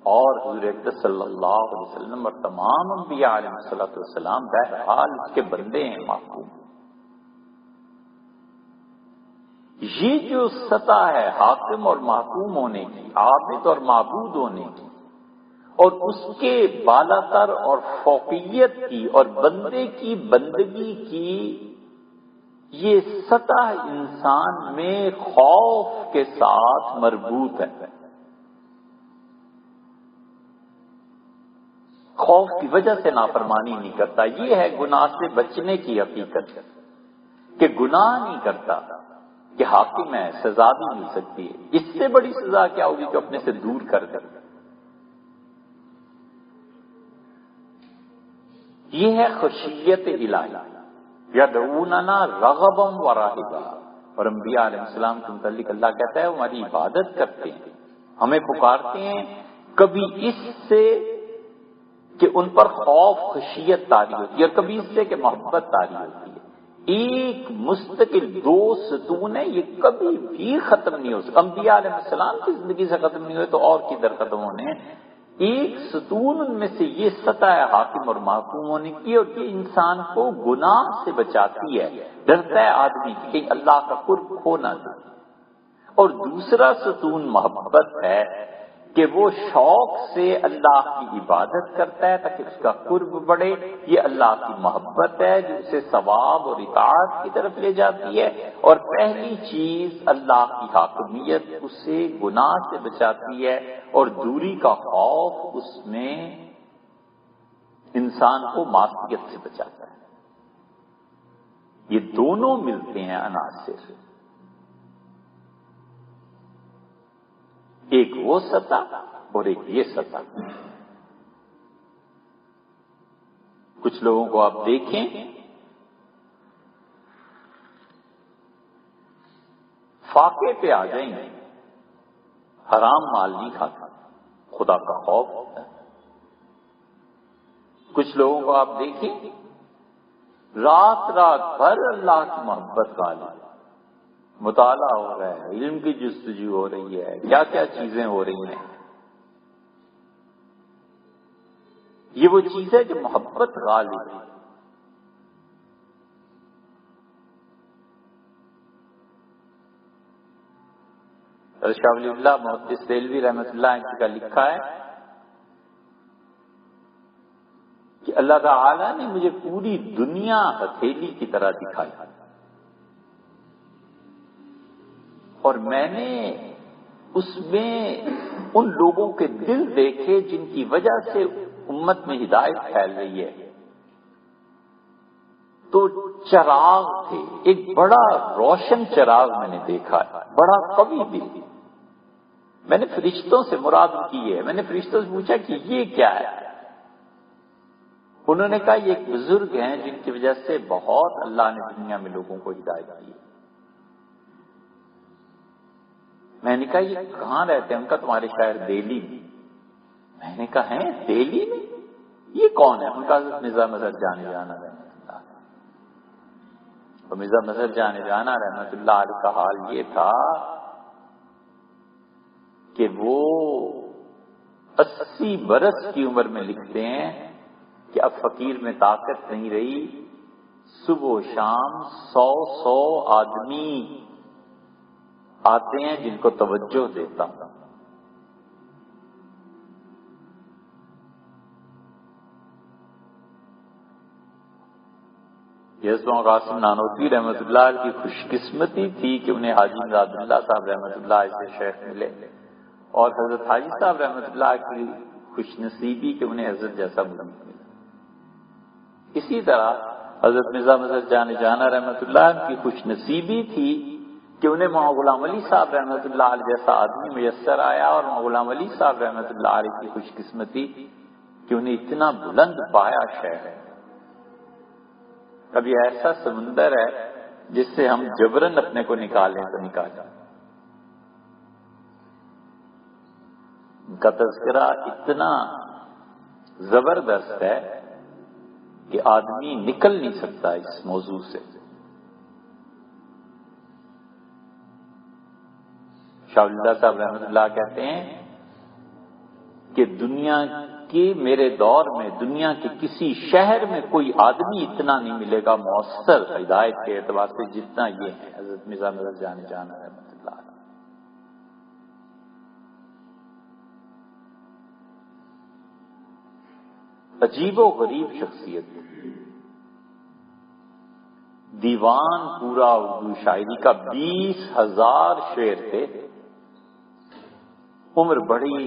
اور حضور اقدس صلی اللہ علیہ وسلم اور تمام انبیاء علیہ السلام بہرحال اس کے بندے ہیں، محکوم. یہ جو سطح ہے حاکم اور محکوم ہونے کی، عابد اور معبود ہونے کی، اور اس کے بالاتر اور فوقیت کی اور بندے کی بندگی کی، یہ سطح انسان میں خوف کے ساتھ مربوط ہے. خوف کی وجہ سے نافرمانی نہیں کرتا. یہ ہے گناہ سے بچنے کی حقیقت، کہ گناہ نہیں کرتا، کہ حاکم ہے، سزا بھی مل سکتی ہے. اس سے بڑی سزا کیا ہوگی کہ اپنے سے دور کر دے. یہ ہے خشیت الہی. یدعوننا رغبا ورہبا. اور انبیاء علیہ السلام کے متعلق اللہ کہتا ہے وہ ہماری عبادت کرتے ہیں، ہمیں پکارتے ہیں. کبھی اس سے کہ ان پر خوف خشیت طاری ہوتی ہے، اور کبھی اس سے کہ محبت طاری ہوتی ہے. ایک مستقل 2 ستون ہے، یہ کبھی بھی ختم نہیں ہو سکتا. انبیاء علیہ السلام کی زندگی سے ختم نہیں ہوئے تو اور کدھر ختم ہونے. ایک ستون ان میں سے یہ سطح ہے حاکم اور محکوم ہونے کی، اور یہ انسان کو گناہ سے بچاتی ہے. ڈرتا ہے آدمی کہ کہیں اللہ کا قرب کھو نہ دے. اور دوسرا ستون محبت ہے کہ وہ شوق سے اللہ کی عبادت کرتا ہے تاکہ اس کا قرب بڑھے. یہ اللہ کی محبت ہے جو اسے ثواب اور اطاعت کی طرف لے جاتی ہے. اور پہلی چیز اللہ کی حاکمیت اسے گناہ سے بچاتی ہے، اور دوری کا خوف اس میں انسان کو معصیت سے بچاتا ہے. یہ دونوں ملتے ہیں عناصر. ایک وہ سطح اور ایک یہ سطح. کچھ لوگوں کو آپ دیکھیں فاقے پہ آ جائیں گے، حرام مال نہیں کھاتا، خدا کا خوف ہوتا ہے. کچھ لوگوں کو آپ دیکھیں رات بھر اللہ کی محبت کا عالم، مطالعہ ہو رہا ہے، علم کی جستجو ہو رہی ہے، کیا کیا چیزیں ہو رہی ہیں. یہ وہ چیز ہے جو محبت غالب ہے. شاہ ولی اللہ محدث دہلوی رحمۃ اللہ کا لکھا ہے اللہ تعالیٰ نے مجھے پوری دنیا ہتھیلی کی طرح دکھائی، اور میں نے اس میں ان لوگوں کے دل دیکھے جن کی وجہ سے امت میں ہدایت پھیل رہی ہے۔ تو چراغ تھے، ایک بڑا روشن چراغ میں نے دیکھا ہے، بڑا قوی دل۔ میں نے فرشتوں سے مراد کی ہے، میں نے فرشتوں سے پوچھا کہ یہ کیا ہے؟ انہوں نے کہا یہ ایک بزرگ ہیں جن کی وجہ سے بہت اللہ نے دنیا میں لوگوں کو ہدایت دی۔ میں نے کہا یہ کہاں رہتے ہیں؟ ان کا تمہارے شہر دہلی میں۔ میں نے کہا ہے دہلی میں؟ یہ کون ہے؟ ان کا حضرت مرزا مظہر جان جانا رحمۃ اللہ۔ اور مرزا مظہر جان جانا رحمۃ اللہ علیہ کا حال یہ تھا کہ وہ 80 برس کی عمر میں لکھتے ہیں کہ اب فقیر میں طاقت نہیں رہی، صبح و شام 100 آدمی آتے ہیں جن کو توجہ دیتا ہوں۔ یزما قاسم نانوتوی رحمۃ اللہ علیہ کی خوش قسمتی تھی کہ انہیں حاجی مراد اللہ صاحب رحمۃ اللہ علیہ سے شیخ ملے، اور حضرت حاجی صاحب رحمۃ اللہ کی خوش نصیبی کہ انہیں حضرت جیسا مرید ملا۔ اسی طرح حضرت مرزا مظہر جان جانا رحمۃ اللہ علیہ کی خوش نصیبی تھی کہ انہیں مولانا غلام علی صاحب رحمۃ اللہ علیہ جیسا آدمی میسر آیا، اور مولانا غلام علی صاحب رحمۃ اللہ علیہ کی خوش قسمتی کہ انہیں اتنا بلند پایا شہر ہے۔ اب یہ ایسا سمندر ہے جس سے ہم جبرن اپنے کو نکالیں تو نکالیں۔ ان کا تذکرہ اتنا زبردست ہے کہ آدمی نکل نہیں سکتا اس موضوع سے۔ شاہ اللہ صاحب رحمۃ اللہ کہتے ہیں کہ دنیا کے میرے دور میں دنیا کے کسی شہر میں کوئی آدمی اتنا نہیں ملے گا مؤثر ہدایت کے اعتبار سے جتنا یہ ہے حضرت مرزا مظہر جان جانا رحمۃ اللہ علیہ۔ عجیب و غریب شخصیت، دیوان پورا اردو شاعری کا 20,000 شعر تھے۔ عمر بڑھی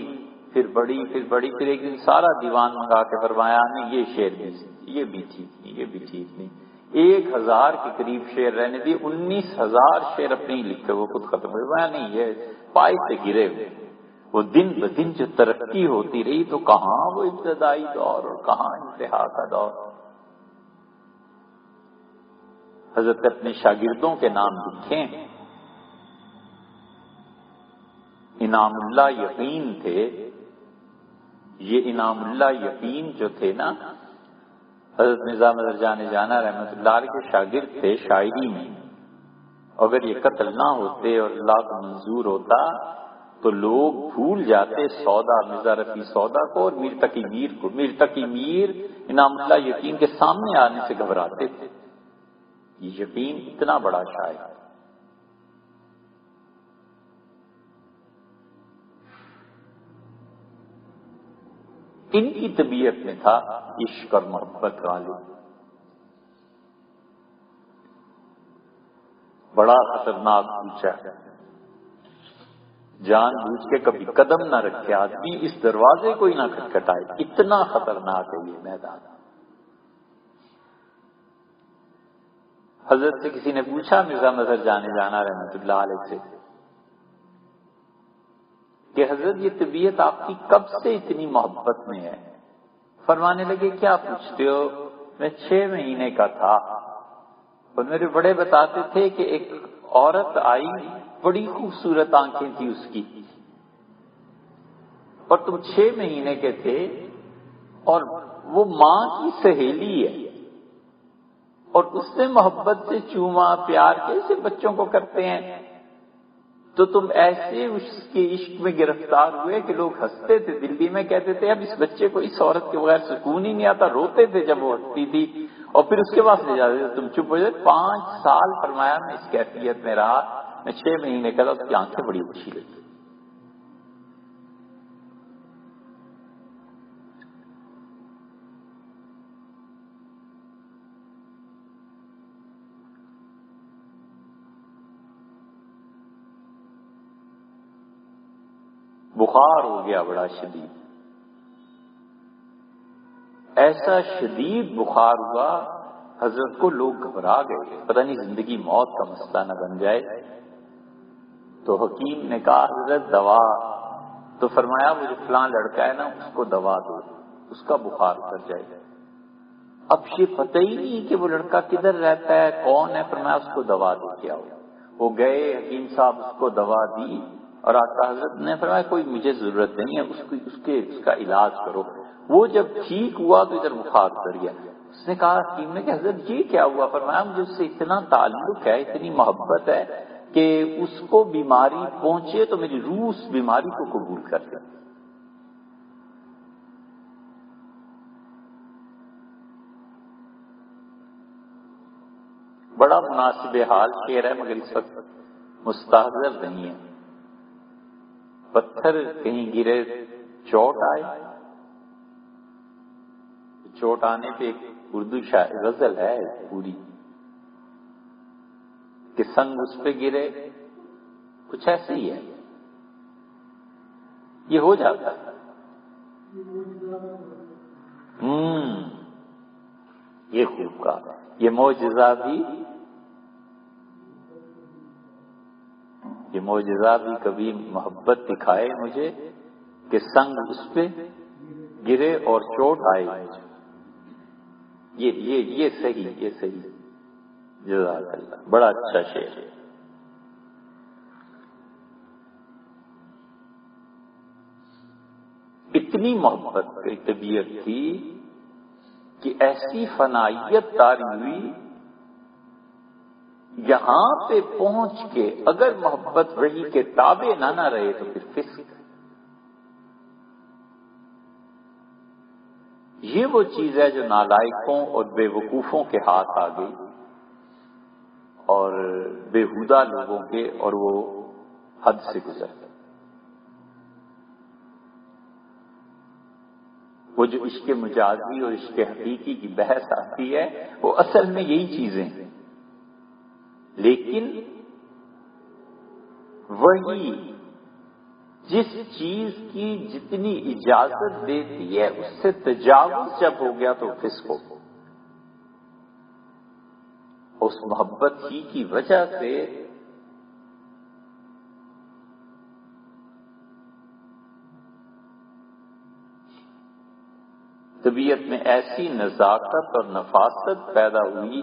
پھر بڑی پھر بڑی، پھر ایک دن سارا دیوان منگا کے فرمایا نہیں یہ شعر بھی یہ بھی ٹھیک نہیں، یہ بھی ٹھیک نہیں۔ 1,000 کے قریب شعر رہنے دیے، 19,000 شعر اپنے ہی لکھے، وہ خود ختم ہوئے۔ نہیں یہ پائے سے گرے ہوئے۔ وہ دن بدن جو ترقی ہوتی رہی تو کہاں وہ ابتدائی دور اور کہاں انتہا کا دور۔ حضرت اپنے شاگردوں کے نام لکھے، انعام اللہ یقین تھے۔ یہ انعام اللہ یقین جو تھے نا، حضرت مرزا مظہر جان جانا رحمۃ اللہ علیہ کے شاگرد تھے شاعری میں۔ اگر یہ قتل نہ ہوتے اور اللہ کو منظور ہوتا تو لوگ بھول جاتے سودا مرزا رفیع سودا کو اور میر تقی میر کو۔ میر تقی میر انعام اللہ یقین کے سامنے آنے سے گھبراتے تھے۔ یہ یقین اتنا بڑا شاعر۔ ان کی طبیعت میں تھا عشق اور محبت غالب۔ بڑا خطرناک پوچھا ہے، جان بوجھ کے کبھی قدم نہ رکھے آدمی اس دروازے کو ہی نہ کھٹکھٹائے، اتنا خطرناک ہے یہ میدان۔ حضرت سے کسی نے پوچھا مرزا مظہر جان جانا رحمۃ اللہ علیہ سے کہ حضرت یہ طبیعت آپ کی کب سے اتنی محبت میں ہے؟ فرمانے لگے کیا پوچھتے ہو؟ میں 6 مہینے کا تھا اور میرے بڑے بتاتے تھے کہ ایک عورت آئی، بڑی خوبصورت آنکھیں تھی اس کی، اور تم 6 مہینے کے تھے، اور وہ ماں کی سہیلی ہے، اور اس سے محبت سے چوما پیار کیسے بچوں کو کرتے ہیں؟ تو تم ایسے اس کے عشق میں گرفتار ہوئے کہ لوگ ہنستے تھے، دلی میں کہتے تھے اب اس بچے کو اس عورت کے بغیر سکون ہی نہیں آتا، روتے تھے جب وہ ہنستی تھی، اور پھر اس کے بعد لے جاتے تھے، تم چپ ہو جائے۔ 5 سال فرمایا میں اس کیفیت میں رہا، میں 6 مہینے کا تھا، اس کی آنکھیں بڑی اچھی لگی۔ بخار ہو گیا بڑا شدید، ایسا شدید بخار ہوا حضرت کو لوگ گھبرا گئے، پتہ نہیں زندگی موت کا مسئلہ نہ بن جائے۔ تو حکیم نے کہا حضرت دوا، تو فرمایا وہ جو فلاں لڑکا ہے نا اس کو دوا دو، اس کا بخار اتر جائے گا۔ اب یہ پتہ ہی نہیں کہ وہ لڑکا کدھر رہتا ہے، کون ہے، فرمایا اس کو دوا دے کے آؤ۔ وہ گئے، حکیم صاحب اس کو دوا دی، اور آقا حضرت نے فرمایا کوئی مجھے ضرورت نہیں ہے، اس کا علاج کرو۔ وہ جب ٹھیک ہوا تو ادھر بخار اتر گیا۔ اس نے کہا حکیم نے کہ حضرت یہ کیا ہوا؟ فرمایا مجھے اس سے اتنا تعلق ہے، اتنی محبت ہے کہ اس کو بیماری پہنچے تو میری روح اس بیماری کو قبول کر لے۔ بڑا مناسب حال شعر ہے مگر اس وقت مستحضر نہیں ہے۔ پتھر کہیں گرے چوٹ آئے، چوٹ آنے پہ ایک اردو غزل ہے پوری کہ سنگ اس پہ گرے، کچھ ایسے ہی ہے، یہ ہو جاتا ہے۔ یہ خوب کہا، یہ معجزہ بھی کبھی محبت دکھائے مجھے کہ سنگ اس پہ گرے اور چوٹ آئے مجھے۔ یہ صحیح جزاک اللہ، بڑا اچھا شعر ہے۔ اتنی محبت کی طبیعت تھی کہ ایسی فنائیت طاری ہوئی، یہاں پہ پہنچ کے اگر محبت وحی کے تابع نہ رہے تو پھر فسق۔ یہ وہ چیز ہے جو نالائقوں اور بے وقوفوں کے ہاتھ آ گئی، اور بےہودہ لوگوں کے، اور وہ حد سے گزر گئے۔ وہ جو عشق مجازی اور عشق حقیقی کی بحث آتی ہے وہ اصل میں یہی چیزیں ہیں، لیکن وہی جس چیز کی جتنی اجازت دیتی ہے اس سے تجاوز جب ہو گیا تو فسق ہو۔ اس محبت ہی کی وجہ سے طبیعت میں ایسی نزاکت اور نفاست پیدا ہوئی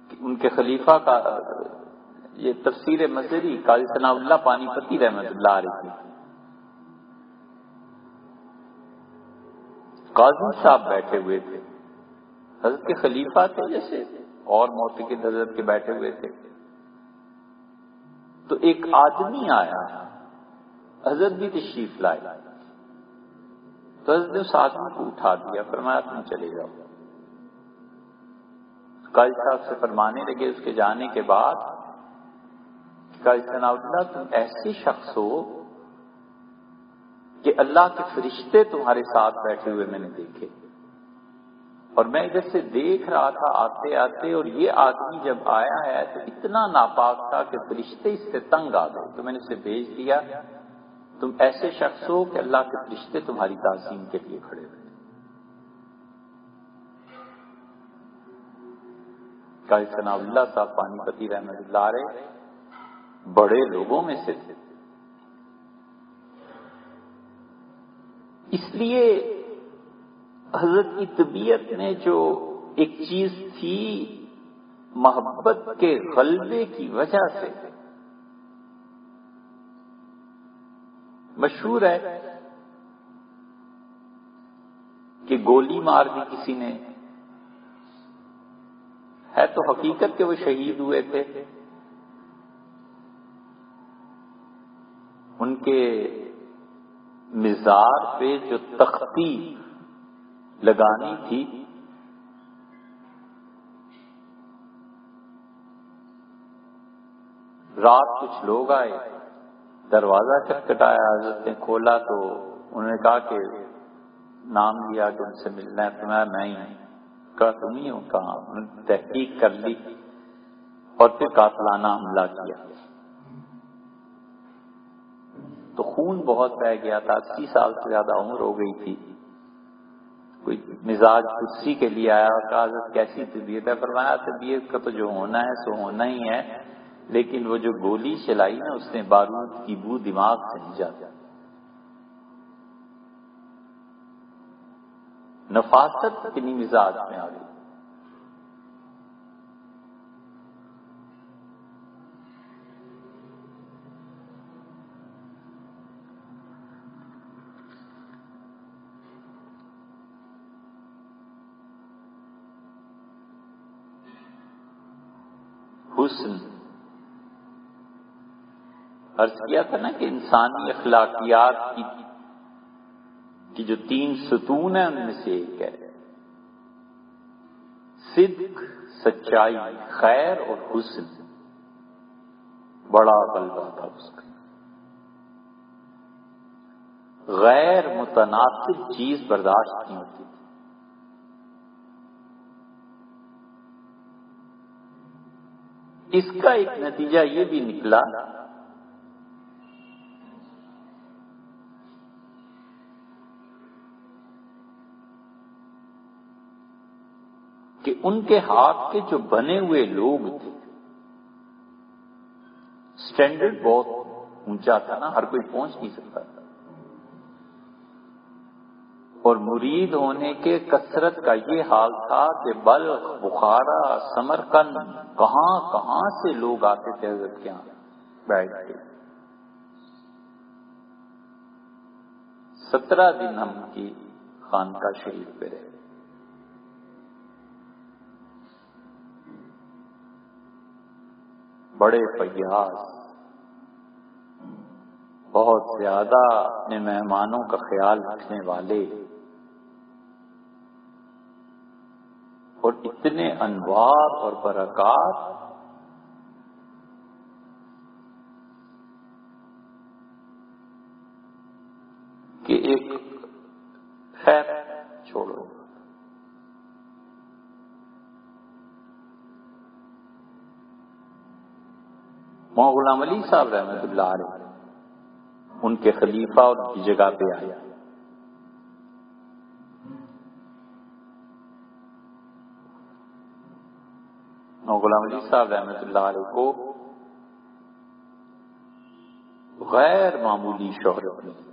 کہ ان کے خلیفہ کا یہ تفسیر مظہری قاضی ثناء اللہ پانی پتی رحمۃ اللہ علیہ کی، قاضی صاحب بیٹھے ہوئے تھے، حضرت کے خلیفہ تھے جیسے اور معتقد حضرت کے بیٹھے ہوئے تھے، تو ایک آدمی آیا، حضرت بھی تشریف لائے، تو حضرت نے اس آدمی کو اٹھا دیا، فرمایا تم چلے جاؤ۔ قاضی صاحب سے فرمانے لگے اس کے جانے کے بعد، قاضی ثناء اللہ تم ایسے شخص ہو کہ اللہ کے فرشتے تمہارے ساتھ بیٹھے ہوئے میں نے دیکھے، اور میں ادھر سے دیکھ رہا تھا آتے آتے، اور یہ آدمی جب آیا ہے تو اتنا ناپاک تھا کہ فرشتے اس سے تنگ آ گئے، تو میں نے اسے بھیج دیا۔ تم ایسے شخص ہو کہ اللہ کے فرشتے تمہاری تعظیم کے لیے کھڑے ہوئے۔ قاضی ثناء اللہ صاحب پانی پتی رحمۃ اللہ علیہ بڑے لوگوں میں سے تھے، اس لیے حضرت کی طبیعت میں جو ایک چیز تھی محبت کے غلبے کی وجہ سے، مشہور ہے کہ گولی مار دی کسی نے، ہے تو حقیقت کہ وہ شہید ہوئے تھے، ان کے مزار پہ جو تختی لگانی تھی رات کچھ لوگ آئے، دروازہ کھٹکھٹایا، حضرت نے کھولا تو انہوں نے کہا کہ نام لیا کہ ان سے ملنا ہے، تو میں ہی کہا تم ہی ہو؟ کہاں؟ تحقیق کر لی اور پھر قاتلانہ حملہ کیا تو خون بہت بہہ گیا تھا، 80 سال سے زیادہ عمر ہو گئی تھی. کوئی مزاج کرسی کے لیے آیا اور کہا حضرت کیسی طبیعت ہے؟ فرمایا طبیعت کا تو جو ہونا ہے سو ہونا ہی ہے، لیکن وہ جو گولی چلائی نا اس نے بارود کی بو دماغ سے نہیں جاتی. نفاست کتنی مزاج میں آ گئی. حسن، عرض کیا تھا نا کہ انسانی اخلاقیات کی جو 3 ستون ہیں ان میں سے ایک ہے صدق، سچائی، خیر اور حسن. بڑا غلبہ تھا اس کا. غیر متناسب چیز برداشت نہیں ہوتی تھی. اس کا ایک نتیجہ یہ بھی نکلا کہ ان کے ہاتھ کے جو بنے ہوئے لوگ تھے، سٹینڈرڈ بہت اونچا تھا نا، ہر کوئی پہنچ نہیں سکتا تھا. اور مرید ہونے کے کثرت کا یہ حال تھا کہ بلخ، بخارا، سمرقند، کہاں کہاں سے لوگ آتے تھے حضرت کے یہاں بیٹھ کے. 17 دن ہم کی خانقاہ شریف پہ رہے. بڑے فیاض، بہت زیادہ اپنے مہمانوں کا خیال رکھنے والے، اور اتنے انوار اور برکات کہ ایک خیر چھوڑو. مولانا غلام علی صاحب رحمۃ اللہ علیہ ان کے خلیفہ اور ان کی جگہ پہ آیا. مولانا غلام علی صاحب رحمۃ اللہ علیہ کو غیر معمولی شہرت ملی.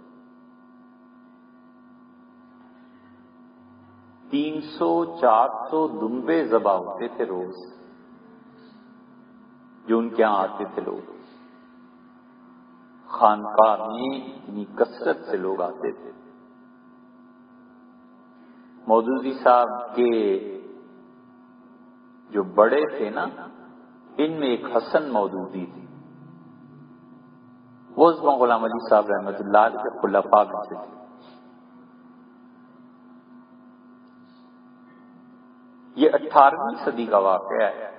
300-400 دمبے ذبح ہوتے تھے روز جو ان کے یہاں آتے تھے. لوگ خانقاہ میں اتنی کثرت سے لوگ آتے تھے. مودودی صاحب کے جو بڑے تھے نا، ان میں ایک حسن مودودی تھی، وہ غلام علی صاحب رحمۃ اللہ علیہ کے خلفاء میں سے تھے. یہ 18ویں صدی کا واقعہ ہے.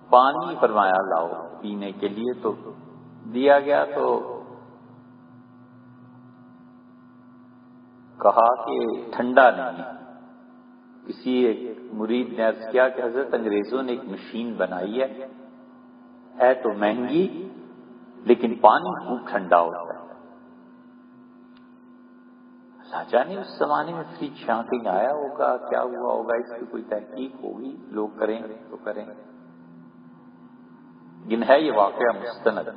پانی فرمایا لاؤ پینے کے لیے، تو دیا گیا تو کہا کہ ٹھنڈا نہیں. کسی ایک مرید نے عرض کیا کہ حضرت انگریزوں نے ایک مشین بنائی ہے تو مہنگی، لیکن پانی خوب ٹھنڈا ہوتا ہے. اللہ جانے اس زمانے میں فریج یہاں کہیں آیا ہوگا، کیا ہوا ہوگا، اس کی کوئی تحقیق ہوگی، لوگ کریں تو کریں. لیکن ہے یہ واقعہ مستند،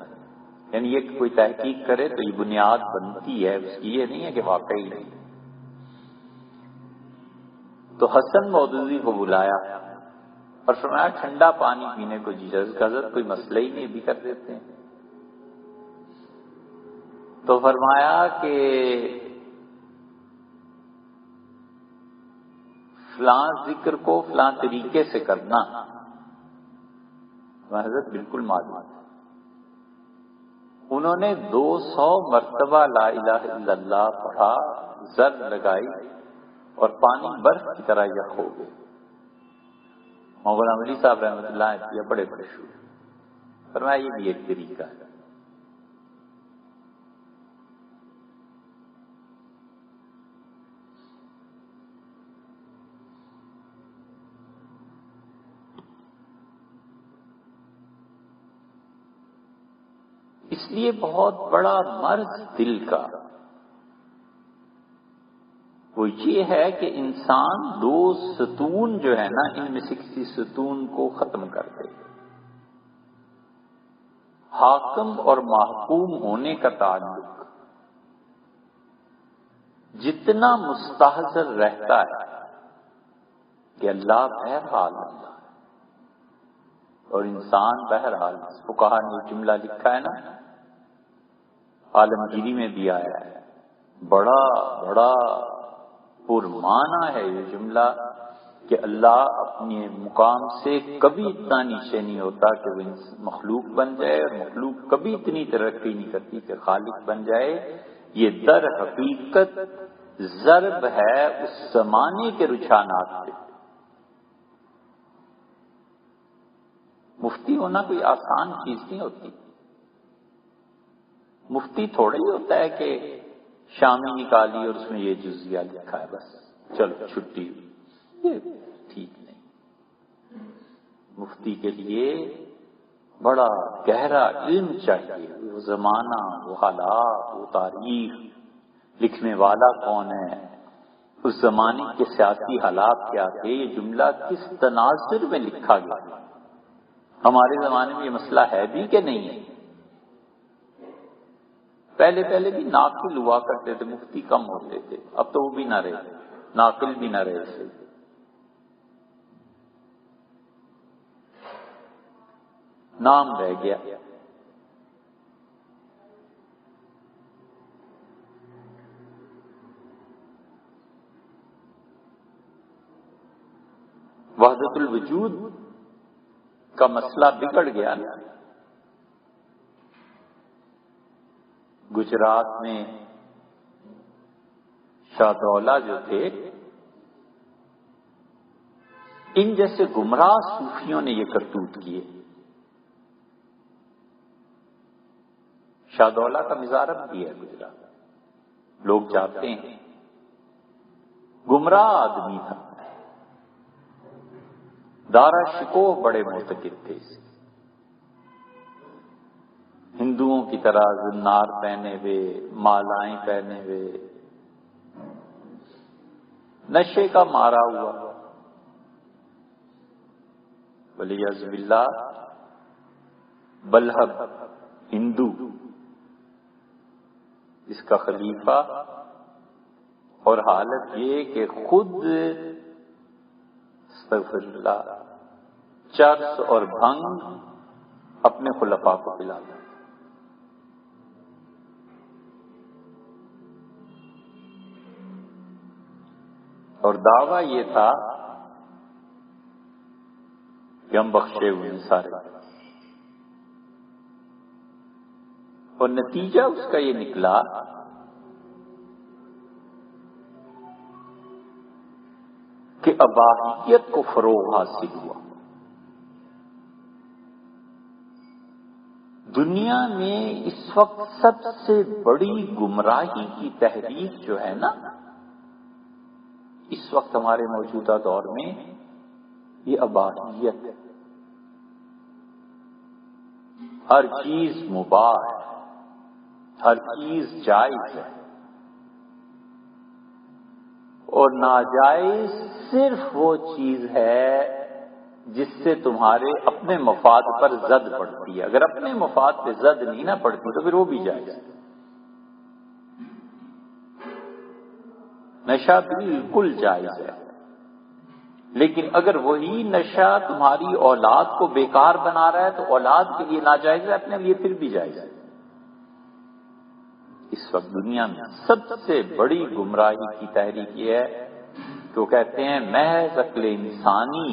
یعنی یہ کوئی تحقیق کرے تو یہ بنیاد بنتی ہے اس کی، یہ نہیں ہے کہ واقعی نہیں. تو حسن مودودی کو بلایا اور فرمایا ٹھنڈا پانی پینے کو جی حضرت کوئی مسئلہ ہی نہیں، بھی کر دیتے ہیں. تو فرمایا کہ فلاں ذکر کو فلاں طریقے سے کرنا. حضرت بالکل معلوم. انہوں نے 200 مرتبہ لا الہ الا اللہ پڑھا، زر لگائی اور پانی برف کی طرح یخ ہو گئے. مولانا علی صاحب رحمۃ اللہ علیہ بڑے بڑے شور. فرمایا یہ بھی ایک طریقہ ہے. اس لیے بہت بڑا مرض دل کا وہ یہ ہے کہ انسان دو ستون جو ہے نا، ان میں سے کسی ستون کو ختم کر دے۔ حاکم اور محکوم ہونے کا تعلق جتنا مستحضر رہتا ہے کہ اللہ بہرحال اللہ ہے اور انسان بہرحال، فقہا نے یہ جملہ لکھا ہے نا، عالمگیری میں بھی آیا ہے، بڑا بڑا پرمعنی ہے یہ جملہ کہ اللہ اپنے مقام سے کبھی اتنا نیچے نہیں ہوتا کہ وہ مخلوق بن جائے، اور مخلوق کبھی اتنی ترقی نہیں کرتی کہ خالق بن جائے۔ یہ در حقیقت ضرب ہے اس زمانے کے رجحانات پہ۔ مفتی ہونا کوئی آسان چیز نہیں ہوتی۔ مفتی تھوڑا ہی ہوتا ہے کہ شامی نکالی اور اس میں یہ جزیہ لکھا ہے، بس چلو چھٹی، یہ ٹھیک نہیں۔ مفتی کے لیے بڑا گہرا علم چاہیے، وہ زمانہ، وہ حالات، وہ تاریخ، لکھنے والا کون ہے، اس زمانے کے سیاسی حالات کیا تھے، یہ جملہ کس تناظر میں لکھا گیا۔ ہمارے زمانے میں یہ مسئلہ ہے بھی کہ نہیں ہے؟ پہلے بھی ناقل ہوا کرتے تھے، مفتی کم ہوتے تھے، اب تو وہ بھی نہ رہے، ناقل بھی نہ رہے تھے۔ نام رہ گیا۔ وحدت الوجود کا مسئلہ بگڑ گیا نا۔ گجرات میں شاہ دولہ جو تھے، ان جیسے گمراہ صوفیوں نے یہ کرتوت کیے۔ شاہ دولہ کا مزارب بھی ہے گجرات، لوگ جاتے ہیں، گمراہ آدمی تھا، دارا شکوہ بڑے معتقد تھے، ہندوؤں کی طرح زنار پہنے ہوئے، مالائیں پہنے ہوئے، نشے کا مارا ہوا، ولیعذ باللہ بلحب ہندو، اس کا خلیفہ، اور حالت یہ کہ خود استغفر اللہ چرس اور بھنگ اپنے خلفاء کو پلاتا۔ اور دعویٰ یہ تھا کہ ہم بخشے ہوئے ہیں سارے، اور نتیجہ اس کا یہ نکلا کہ اباحیت کو فروغ حاصل ہوا۔ دنیا میں اس وقت سب سے بڑی گمراہی کی تحریک جو ہے نا، اس وقت ہمارے موجودہ دور میں یہ اباحیت ہے۔ ہر چیز مباح ہے، ہر چیز جائز ہے، اور ناجائز صرف وہ چیز ہے جس سے تمہارے اپنے مفاد پر زد پڑتی ہے۔ اگر اپنے مفاد پہ زد نہیں نہ پڑتی تو پھر وہ بھی جائز ہے۔ نشہ بالکل جائز ہے، لیکن اگر وہی نشہ تمہاری اولاد کو بیکار بنا رہا ہے تو اولاد کے لیے ناجائز ہے، اپنے لیے پھر بھی جائز ہے۔ اس وقت دنیا میں سب سے بڑی گمراہی کی تحریک یہ ہے کہ وہ کہتے ہیں محض عقل انسانی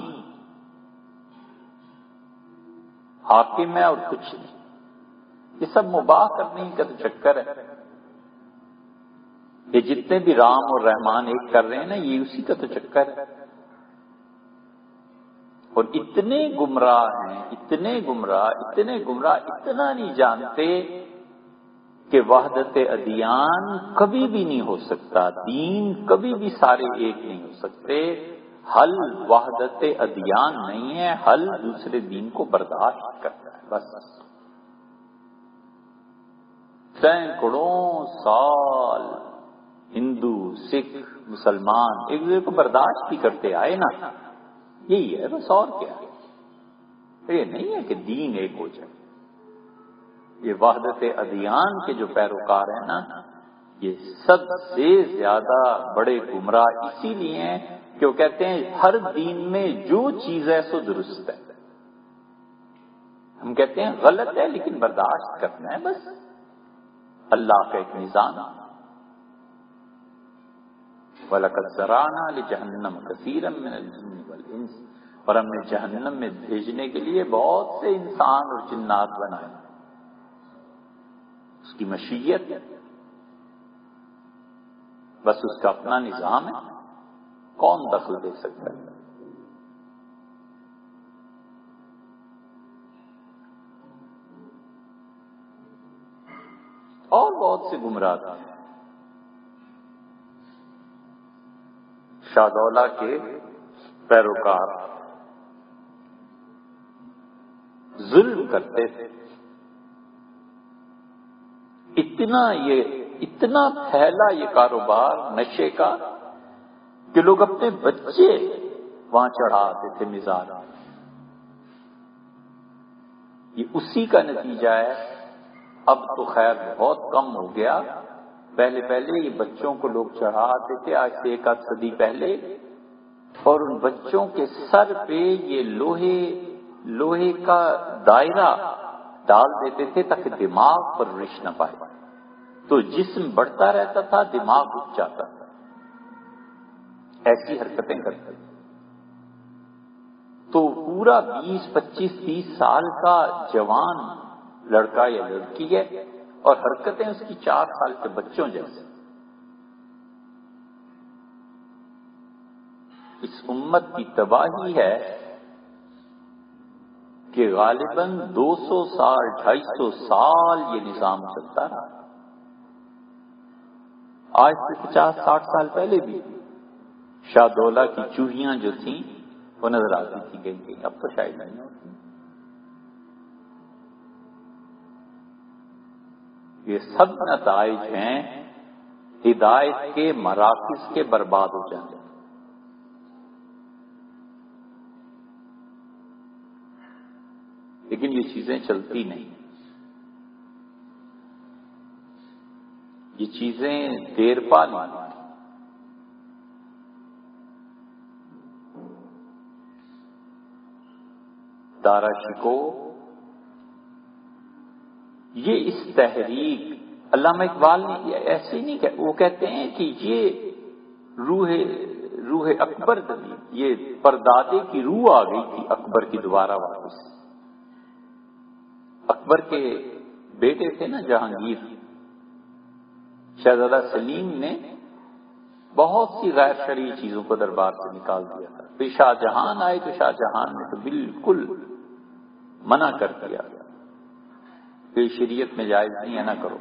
حاکم ہے اور کچھ نہیں، یہ سب مباح کرنے کا تو چکر ہے۔ یہ جتنے بھی رام اور رحمان ایک کر رہے ہیں نا، یہ اسی کا تو چکر ہے۔ اور اتنے گمراہ ہیں، اتنے گمراہ، اتنا نہیں جانتے کہ وحدت ادیان کبھی بھی نہیں ہو سکتا، دین کبھی بھی سارے ایک نہیں ہو سکتے۔ حل وحدت ادیان نہیں ہے، حل دوسرے دین کو برداشت کرتا ہے، بس۔ سینکڑوں سال ہندو، سکھ، مسلمان ایک دوسرے کو برداشت بھی کرتے آئے نا، یہی ہے بس، اور کیا ہے؟ یہ نہیں ہے کہ دین ایک ہو جائے۔ یہ وحدت ادیان کے جو پیروکار ہیں نا، یہ سب سے زیادہ بڑے گمراہ اسی لیے ہیں کہ وہ کہتے ہیں ہر دین میں جو چیز ہے سو درست ہے۔ ہم کہتے ہیں غلط ہے لیکن برداشت کرنا ہے بس، اللہ کا ایک نظام۔ وَلَقَدْ ذَرَعْنَا لِجَهَنَّمَ كَثِيرًا مِنَ الْجِنِّ وَالْإِنسِ، اور ہم نے جہنم میں بھیجنے کے لیے بہت سے انسان اور جنات بنائے، اس کی مشیت ہے، بس اس کا اپنا نظام ہے، کون دخل دے سکتا ہے؟ اور بہت سے گمراہ ہیں۔ شاہ دولہ کے پیروکار ظلم کرتے تھے، اتنا پھیلا یہ کاروبار نشے کا کہ لوگ اپنے بچے وہاں چڑھاتے تھے مزار۔ یہ اسی کا نتیجہ ہے، اب تو خیر بہت کم ہو گیا، پہلے یہ بچوں کو لوگ چڑھاتے تھے آج سے 1 آدھ صدی پہلے، اور ان بچوں کے سر پہ یہ لوہے کا دائرہ ڈال دیتے تھے تاکہ دماغ پر رش نہ پائے، تو جسم بڑھتا رہتا تھا، دماغ رک جاتا تھا، ایسی حرکتیں کرتے تھے۔ تو پورا 20، 25، 30 سال کا جوان لڑکا یا لڑکی ہے اور حرکتیں اس کی 4 سال کے بچوں جیسے۔ اس امت کی تباہی ہے کہ غالباً 200 سال، 250 سال یہ نظام چلتا رہا۔ آج سے 50، 60 سال پہلے بھی شاہ دولہ کی چوہیاں جو تھیں وہ نظر آتی تھی کہیں، اب تو شاید نہیں ہوتی۔ یہ سب نتائج ہیں ہدایت کے مراکز کے برباد ہو جانے۔ لیکن یہ چیزیں چلتی نہیں، یہ چیزیں دیر پا نہیں۔ دارا شکو یہ اس تحریک، علامہ اقبال نے ایسے نہیں کہ وہ کہتے ہیں کہ یہ روح اکبر دلی، یہ پردادے کی روح آ گئی تھی اکبر کی دوبارہ واپس۔ اکبر کے بیٹے تھے نا جہانگیر، شہزادہ سلیم نے بہت سی غیر شرعی چیزوں کو دربار سے نکال دیا تھا، پھر شاہ جہان آئے تو شاہ جہان نے تو بالکل منع کر دیا کہ شریعت میں جائز نہیں ہے، نہ کرو۔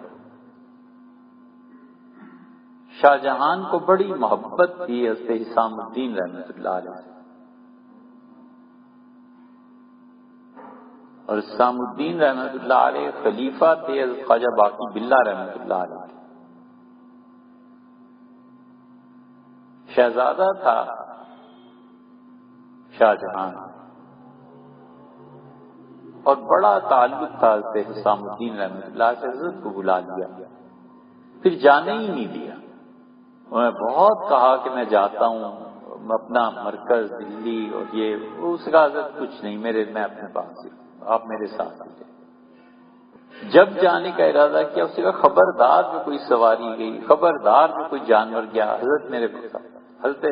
شاہ جہان کو بڑی محبت تھی حضرت حسام الدین رحمۃ اللہ علیہ سے، اور حسام الدین رحمۃ اللہ علیہ خلیفہ تھے حضرت خواجہ باقی باللہ رحمۃ اللہ علیہ۔ شہزادہ تھا شاہ جہان اور بڑا تعلق تھا حضرت حسام الدین رحمۃ اللہ سے، حضرت کو بلا لیا، پھر جانے ہی نہیں دیا۔ انہوں نے بہت کہا کہ میں جاتا ہوں، میں اپنا مرکز دلی، اور یہ اس کا حضرت کچھ نہیں، میں اپنے پاس ہی، آپ میرے ساتھ ہی۔ جب جانے کا ارادہ کیا اس کا خبردار جو کوئی سواری گئی، خبردار جو کوئی جانور گیا، حضرت میرے پاس۔ حضرت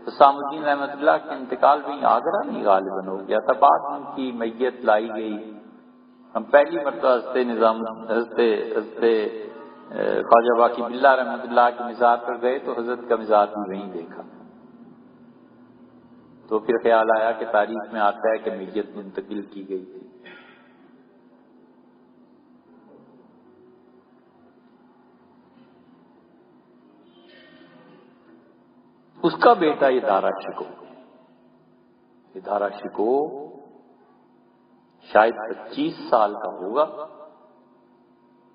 حسام الدین رحمۃ اللہ کے انتقال بھی آگرہ نہیں غالباً ہو گیا تھا، بعد ان کی میت لائی گئی۔ ہم پہلی مرتبہ حضرت خواجہ باقی باللہ رحمۃ اللہ کے مزار پر گئے تو حضرت کا مزار بھی وہیں دیکھا، تو پھر خیال آیا کہ تاریخ میں آتا ہے کہ میت منتقل کی گئی تھی۔ اس کا بیٹا یہ دارا شکو شاید 25 سال کا ہوگا،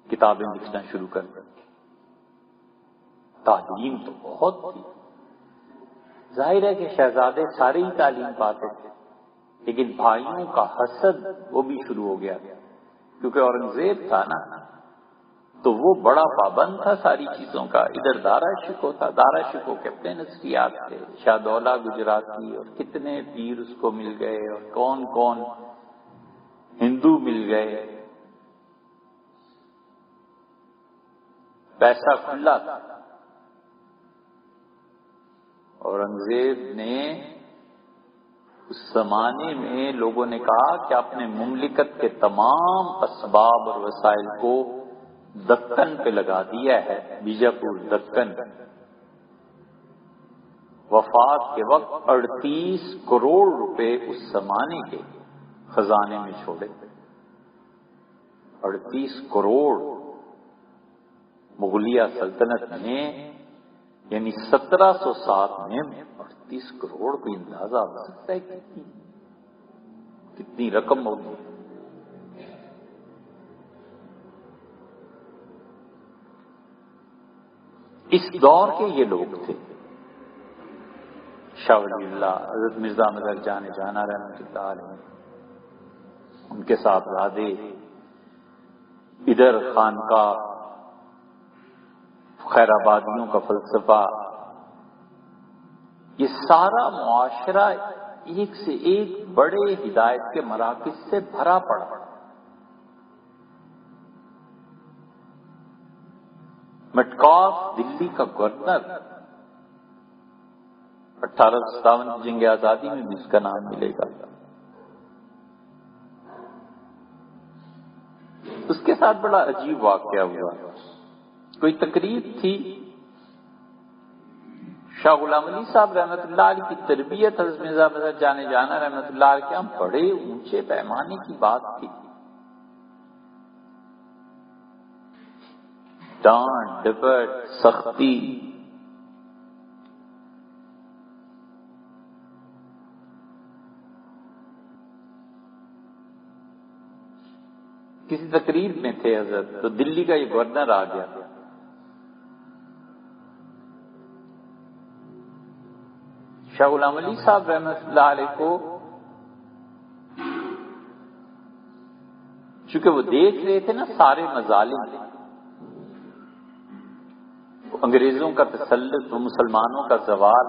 کتابیں لکھنا شروع کر دیں. تعلیم تو بہت تھی. ظاہر ہے کہ شہزادے سارے ہی تعلیم پاتے تھے، لیکن بھائیوں کا حسد وہ بھی شروع ہو گیا، کیونکہ اورنگزیب تھا نا، تو وہ بڑا پابند تھا ساری چیزوں کا. ادھر دارا شکو تھا، دارا شکو کے اپنے نظریات تھے. شاہ دولہ گجراتی اور کتنے پیر اس کو مل گئے، اور کون کون ہندو مل گئے. پیسہ کھلا تھا. اورنگزیب نے اس زمانے میں لوگوں نے کہا کہ اپنے مملکت کے تمام اسباب اور وسائل کو دکن پہ لگا دیا ہے، بیجاپور دکن. وفات کے وقت 38 کروڑ روپے اس زمانے کے خزانے میں چھوڑے. 38 کروڑ مغلیہ سلطنت نے، یعنی 1707 میں 38 کروڑ کو اندازہ ہو سکتا ہے کتنی رقم ہوگی. اس دور کے یہ لوگ تھے. شاہ ولی اللہ، حضرت مرزا مظہر جان جانا رحمۃ اللہ علیہ، ان کے صاحبزادے، ادھر خانقاہ، خیر آبادیوں کا فلسفہ، یہ سارا معاشرہ ایک سے ایک بڑے ہدایت کے مراکز سے بھرا پڑا. مٹکاف دلی کا گورنر، 1857 کی جنگ آزادی میں بھی اس کا نام ملے گا. اس کے ساتھ بڑا عجیب واقعہ ہوا. کوئی تقریب تھی، شاہ غلام علی صاحب رحمۃ اللہ علیہ کی تربیت حضرت مرزا مظہر جان جانا رحمۃ اللہ علیہ کے ہم بڑے اونچے پیمانے کی بات تھی. ڈانٹ ڈپٹ، سختی. کسی تقریب میں تھے حضرت، تو دلی کا یہ گورنر آ گیا. شاہ غلام علی صاحب رحمۃ اللہ علیہ کو چونکہ وہ دیکھ رہے تھے نا سارے مظالم، انگریزوں کا تسلط، مسلمانوں کا زوال،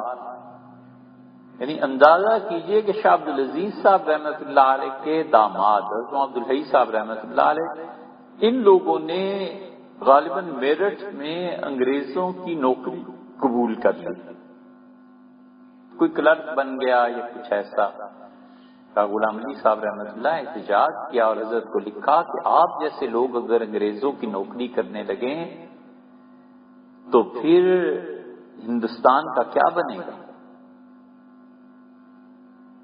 یعنی اندازہ کیجئے کہ شاہ عبدالعزیز صاحب رحمۃ اللہ علیہ کے داماد حضرت عبدالحی صاحب رحمۃ اللہ علیہ، ان لوگوں نے غالباً میرٹھ میں انگریزوں کی نوکری قبول کر لی، کوئی کلرک بن گیا یا کچھ ایسا. شاہ غلام علی صاحب رحمۃ اللہ احتجاج کیا اور حضرت کو لکھا کہ آپ جیسے لوگ اگر انگریزوں کی نوکری کرنے لگیں تو پھر ہندوستان کا کیا بنے گا؟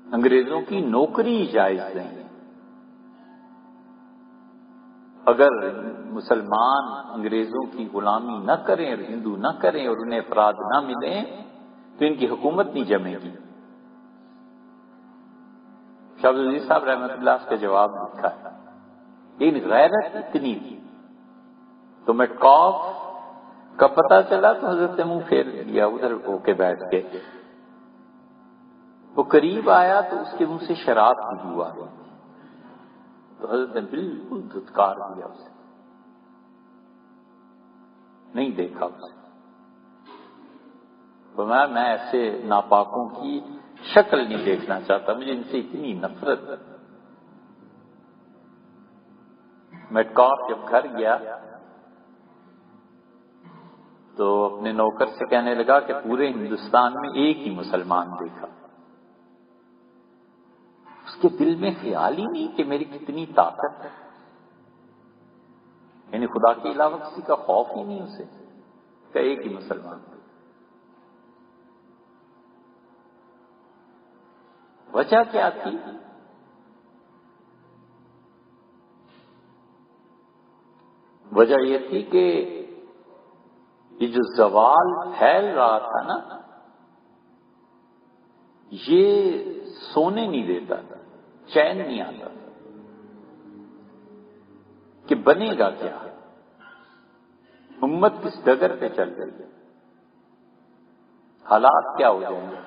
انگریزوں کی نوکری جائز نہیں. اگر مسلمان انگریزوں کی غلامی نہ کریں اور ہندو نہ کریں اور انہیں افراد نہ ملیں تو ان کی حکومت نہیں جمے گی. شاہ عبدالعزیز صاحب رحمۃ اللہ اس کا جواب لکھا ہے. لیکن غیرت اتنی تھی تو مٹکاف کا پتہ چلا تو حضرت نے منہ پھیر لیا، ادھر ہو کے بیٹھ کے. وہ قریب آیا تو اس کے منہ سے شراب کی بو آ گئی، تو حضرت نے بالکل دھتکار دیا اسے، نہیں دیکھا اسے. میں ایسے ناپاکوں کی شکل نہیں دیکھنا چاہتا، مجھے ان سے اتنی نفرت. مٹکاف جب گھر گیا تو اپنے نوکر سے کہنے لگا کہ پورے ہندوستان میں ایک ہی مسلمان دیکھا. اس کے دل میں خیال ہی نہیں کہ میری کتنی طاقت ہے، یعنی خدا کے علاوہ کسی کا خوف ہی نہیں اسے کہ ایک ہی مسلمان. وجہ کیا تھی؟ وجہ یہ تھی کہ یہ جو زوال پھیل رہا تھا نا، یہ سونے نہیں دیتا تھا، چین نہیں آتا تھا کہ بنے گا کیا. امت کس ڈگر پہ چل رہی ہے، حالات کیا ہو جائیں گے؟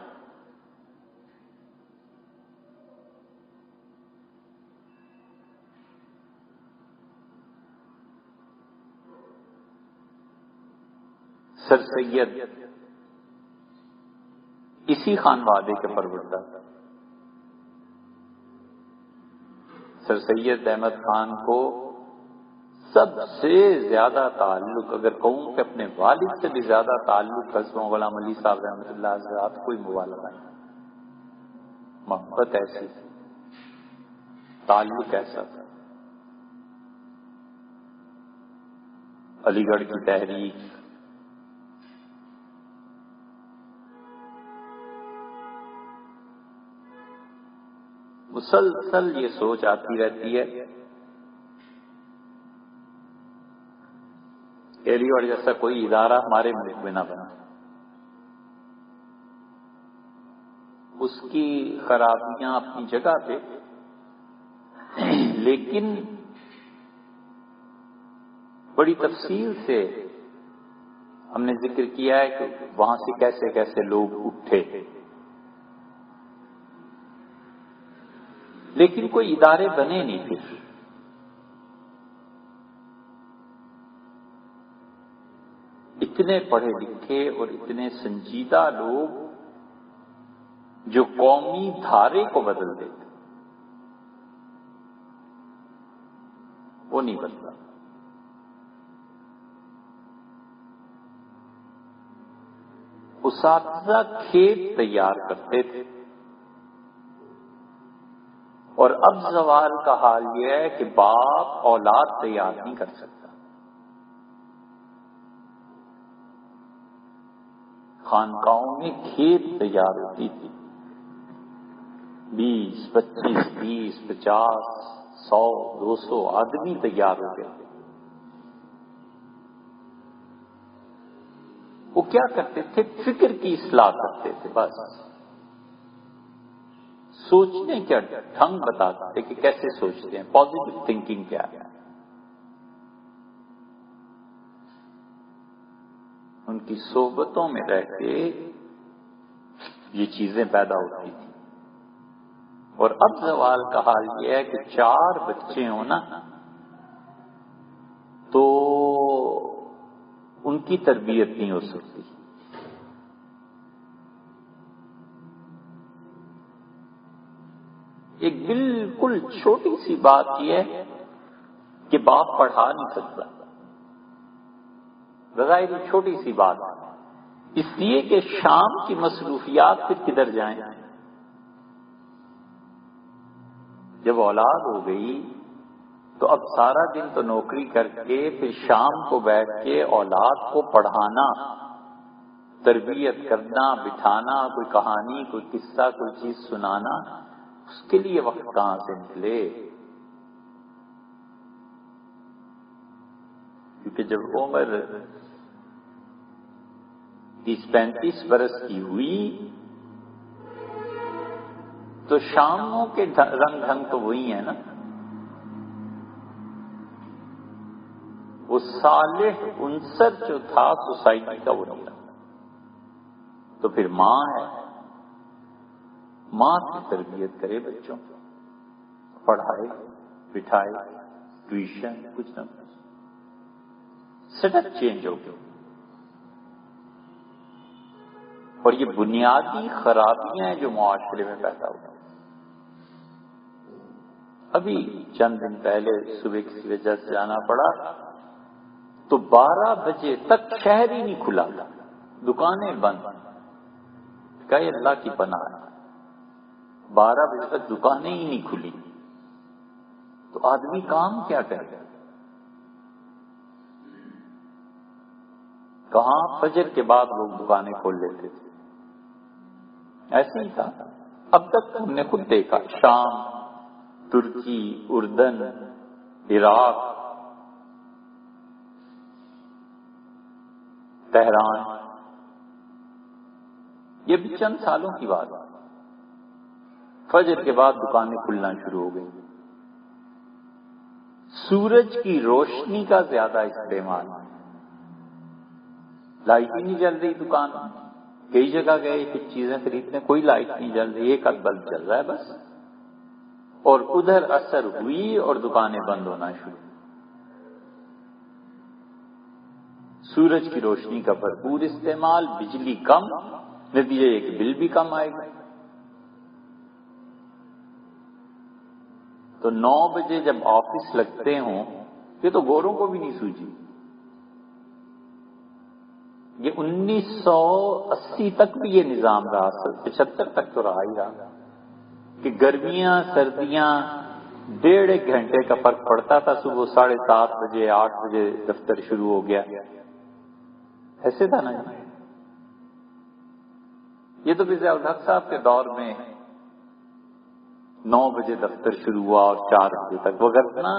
سر سید اسی خانوادے کے پروردگار سر سید احمد خان کو سب سے زیادہ تعلق، اگر کہوں کہ اپنے والد سے بھی زیادہ تعلق حضرت غلام علی صاحب رحمۃ اللہ حضرات، کوئی مبالغہ نہیں، محبت ایسی، تعلق ایسا تھا۔ علی گڑھ کی تحریک، مسلسل یہ سوچ آتی رہتی ہے کہ علی گڑھ جیسا کوئی ادارہ ہمارے ملک میں نہ بنا۔ اس کی خرابیاں اپنی جگہ پہ، لیکن بڑی تفصیل سے ہم نے ذکر کیا ہے کہ وہاں سے کیسے کیسے لوگ اٹھے، لیکن کوئی ادارے بنے نہیں پھر۔ اتنے پڑھے لکھے اور اتنے سنجیدہ لوگ جو قومی دھارے کو بدل دیتے، وہ نہیں بدلا۔ اساتذہ کھیت تیار کرتے تھے، اور اب زوال کا حال یہ ہے کہ باپ اولاد تیار نہیں کر سکتا۔ خانقاہوں میں کھیت تیار ہوتی تھی، 20، 25، 30، 50، 100، 200 آدمی تیار ہو گئے۔ وہ کیا کرتے تھے؟ فکر کی اصلاح کرتے تھے، بس سوچنے کا ڈھنگ بتاتے تھے کہ کیسے سوچتے ہیں، پازیٹو تھنکنگ کیا ہے۔ ان کی صحبتوں میں رہ کے یہ چیزیں پیدا ہوتی تھیں۔ اور اب زوال کا حال یہ ہے کہ 4 بچے ہوں نا تو ان کی تربیت نہیں ہو سکتی۔ ایک بالکل چھوٹی سی بات یہ ہے کہ باپ پڑھا نہیں سکتا، بظاہر چھوٹی سی بات، اس لیے کہ شام کی مصروفیات پھر کدھر جائیں؟ جب اولاد ہو گئی تو اب سارا دن تو نوکری کر کے پھر شام کو بیٹھ کے اولاد کو پڑھانا، تربیت کرنا، بٹھانا، کوئی کہانی، کوئی قصہ، کوئی چیز سنانا، اس کے لیے وقت کہاں سے نکلے؟ کیونکہ جب عمر 30-35 برس کی ہوئی تو شاموں کے رنگ ڈھنگ تو وہی ہیں نا۔ وہ صالح عنصر جو تھا سوسائٹی کا وہ نہیں رہا۔ تو پھر ماں ہے، ماں کی تربیت کرے، بچوں کو پڑھائے، بٹھائے، ٹیوشن، کچھ نہ کچھ، سیٹ اپ چینج ہو گیا۔ اور یہ بنیادی خرابیاں ہیں جو معاشرے میں پیدا ہوئی۔ ابھی چند دن پہلے صبح کسی وجہ سے جانا پڑا تو 12 بجے تک شہر ہی نہیں کھلا، دکانیں بند۔ کہا یہ اللہ کی پناہ ہے، 12 بجے تک دکانیں ہی نہیں کھلی تو آدمی کام کیا کرے؟ کہاں فجر کے بعد لوگ دکانیں کھول لیتے تھے، ایسے ہی تھا۔ اب تک ہم نے خود دیکھا، شام، ترکی، اردن، عراق، تہران، یہ بھی چند سالوں کی بات ہے، فجر کے بعد دکانیں کھلنا شروع ہو گئی۔ سورج کی روشنی کا زیادہ استعمال، لائٹ ہی نہیں جل رہی دکان میں. کئی جگہ گئے کچھ چیزیں خریدنے، کوئی لائٹ نہیں جل رہی، ایک آدھ بلب جل رہا ہے بس. اور ادھر اثر ہوئی اور دکانیں بند ہونا شروع. سورج کی روشنی کا بھرپور استعمال، بجلی کم، نتیجہ یہ کہ بل بھی کم آئے گا. تو 9 بجے جب آفس لگتے ہوں، یہ تو گوروں کو بھی نہیں سوچی. یہ 1980 تک بھی یہ نظام رہا، 75 تک تو رہا ہی رہا کہ گرمیاں سردیاں 1.5 گھنٹے کا فرق پڑتا تھا. صبح 7:30 بجے 8 بجے دفتر شروع ہو گیا، ایسے تھا نا. یہ تو بھی ضیاء الحق صاحب کے دور میں 9 بجے دفتر شروع ہوا اور 4 بجے تک. وگرنہ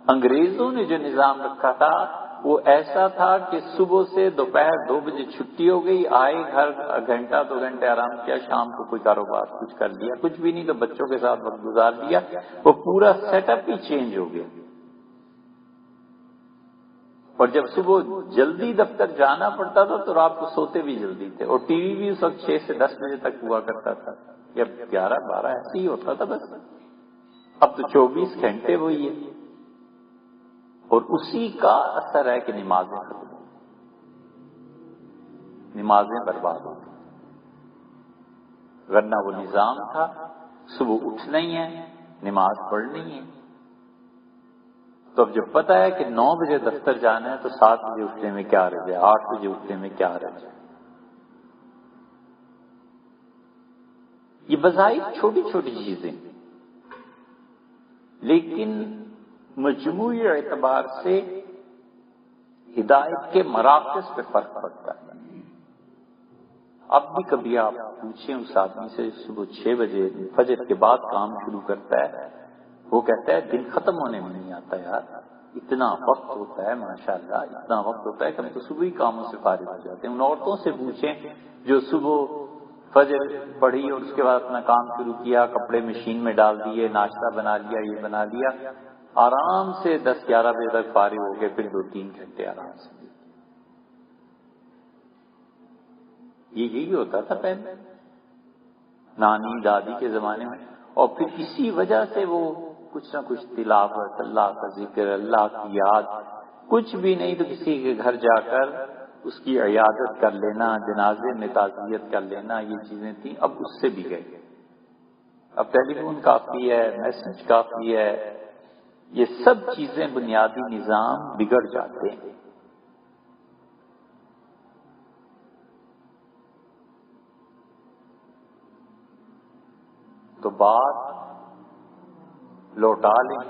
انگریزوں نے جو نظام رکھا تھا وہ ایسا تھا کہ صبح سے دوپہر 2 بجے چھٹی ہو گئی، آئے گھر گھنٹہ 2 گھنٹے آرام کیا، شام کو کوئی کاروبار کچھ کر لیا، کچھ بھی نہیں تو بچوں کے ساتھ وقت گزار لیا. وہ پورا سیٹ اپ ہی چینج ہو گیا. اور جب صبح جلدی دفتر جانا پڑتا تھا تو رات کو سوتے بھی جلدی تھے. اور ٹی وی بھی اس وقت 6 سے 10 بجے تک ہوا کرتا تھا، یا 11-12 ایسے ہی ہوتا تھا بس. اب تو 24 گھنٹے وہی ہے. اور اسی کا اثر ہے کہ نمازیں ختم ہو، نمازیں برباد ہو گئی. ورنہ وہ نظام تھا صبح اٹھنا ہی ہے، نماز پڑھنی ہے. تو اب جب پتہ ہے کہ 9 بجے دفتر جانا ہے تو 7 بجے اٹھنے میں کیا رہ جائے، 8 بجے اٹھنے میں کیا رہ جائے. یہ بظاہر چھوٹی چھوٹی چیزیں، لیکن مجموعی اعتبار سے ہدایت کے مراکز پہ فرق پڑتا ہے. اب بھی کبھی آپ پوچھیں اس آدمی سے صبح 6 بجے فجر کے بعد کام شروع کرتا ہے، وہ کہتا ہے دن ختم ہونے میں نہیں آتا یار، اتنا وقت ہوتا ہے ماشاءاللہ، اتنا وقت ہوتا ہے کہ ہم تو صبح ہی کاموں سے فارغ ہو جاتے ہیں. ان عورتوں سے پوچھیں جو صبح فجر پڑھی اور اس کے بعد اپنا کام شروع کیا، کپڑے مشین میں ڈال دیے، ناشتہ بنا لیا، یہ بنا لیا، آرام سے 10-11 بجے تک فارغ ہو گئے، پھر 2-3 گھنٹے آرام سے. یہی ہوتا تھا پہلے نانی دادی کے زمانے میں. اور پھر اسی وجہ سے وہ کچھ نہ کچھ تلاوت، اللہ کا ذکر، اللہ کی یاد، کچھ بھی نہیں تو کسی کے گھر جا کر اس کی عیادت کر لینا، جنازے میں تعزیت کر لینا، یہ چیزیں تھیں. اب اس سے بھی گئے. اب ٹیلی فون کافی ہے، میسج کافی ہے، یہ سب چیزیں بنیادی نظام بگڑ جاتے ہیں. تو بات لوٹا لیں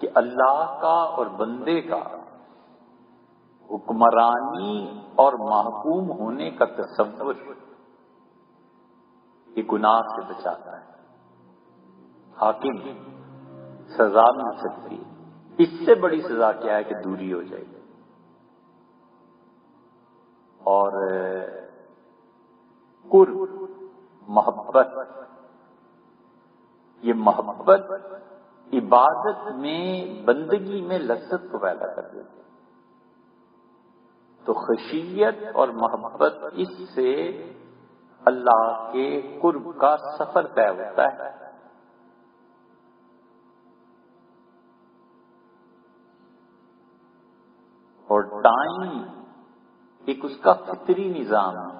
کہ اللہ کا اور بندے کا حکمرانی اور محکوم ہونے کا تصور یہ گناہ سے بچاتا ہے. حاکم سزا مل سکتی ہے، اس سے بڑی سزا کیا ہے کہ دوری ہو جائے گی. اور قرب، محبت، یہ محبت عبادت میں، بندگی میں لذت کو پیدا کر دیتی ہے. تو خشیت اور محبت، اس سے اللہ کے قرب کا سفر طے ہوتا ہے. اور ٹائم ایک اس کا فطری نظام ہے.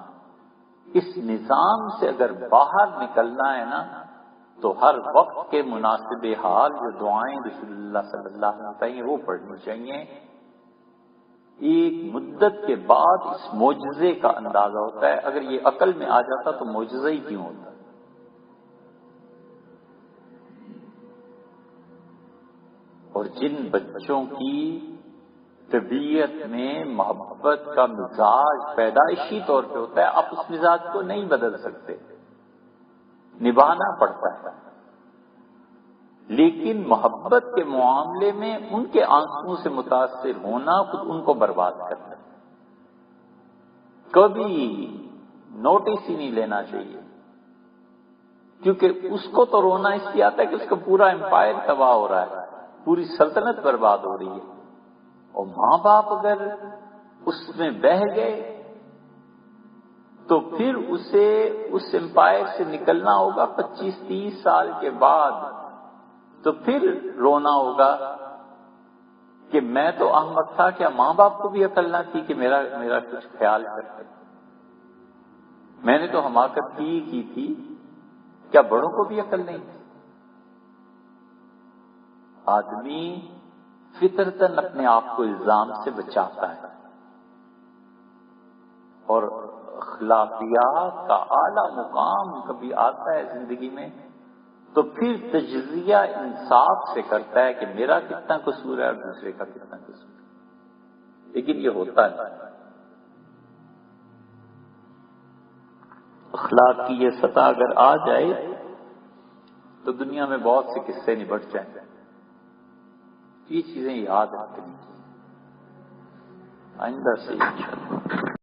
اس نظام سے اگر باہر نکلنا ہے نا تو ہر وقت کے مناسب حال جو دعائیں رسول اللہ صلی اللہ علیہ وسلم چاہیے وہ پڑھنی چاہیے. ایک مدت کے بعد اس معجزے کا اندازہ ہوتا ہے. اگر یہ عقل میں آ جاتا تو معجزہ ہی کیوں ہوتا. اور جن بچوں کی طبیعت میں محبت کا مزاج پیدائشی طور پہ ہوتا ہے، آپ اس مزاج کو نہیں بدل سکتے، نبھانا پڑتا ہے. لیکن محبت کے معاملے میں ان کے آنسوؤں سے متاثر ہونا خود ان کو برباد کرتا ہے. کبھی نوٹس ہی نہیں لینا چاہیے، کیونکہ اس کو تو رونا اس لیے آتا ہے کہ اس کا پورا امپائر تباہ ہو رہا ہے، پوری سلطنت برباد ہو رہی ہے. اور ماں باپ اگر اس میں بہہ گئے تو پھر اسے اس امپائر سے نکلنا ہوگا 25-30 سال کے بعد. تو پھر رونا ہوگا کہ میں تو احمق تھا، کیا ماں باپ کو بھی عقل نہ تھی کہ میرا کچھ خیال کرتے؟ میں نے تو حماقت کی تھی، کیا بڑوں کو بھی عقل نہیں تھی؟ آدمی فطرتاً اپنے آپ کو الزام سے بچاتا ہے، اور اخلاقیات کا اعلیٰ مقام کبھی آتا ہے زندگی میں تو پھر تجزیہ انصاف سے کرتا ہے کہ میرا کتنا قصور ہے اور دوسرے کا کتنا قصور ہے. لیکن یہ ہوتا ہے. اخلاق کی یہ سطح اگر آ جائے تو دنیا میں بہت سے قصے نبٹ جائیں. یہ چیزیں یاد رکھنی چاہیے آئندہ سے انشاءاللہ.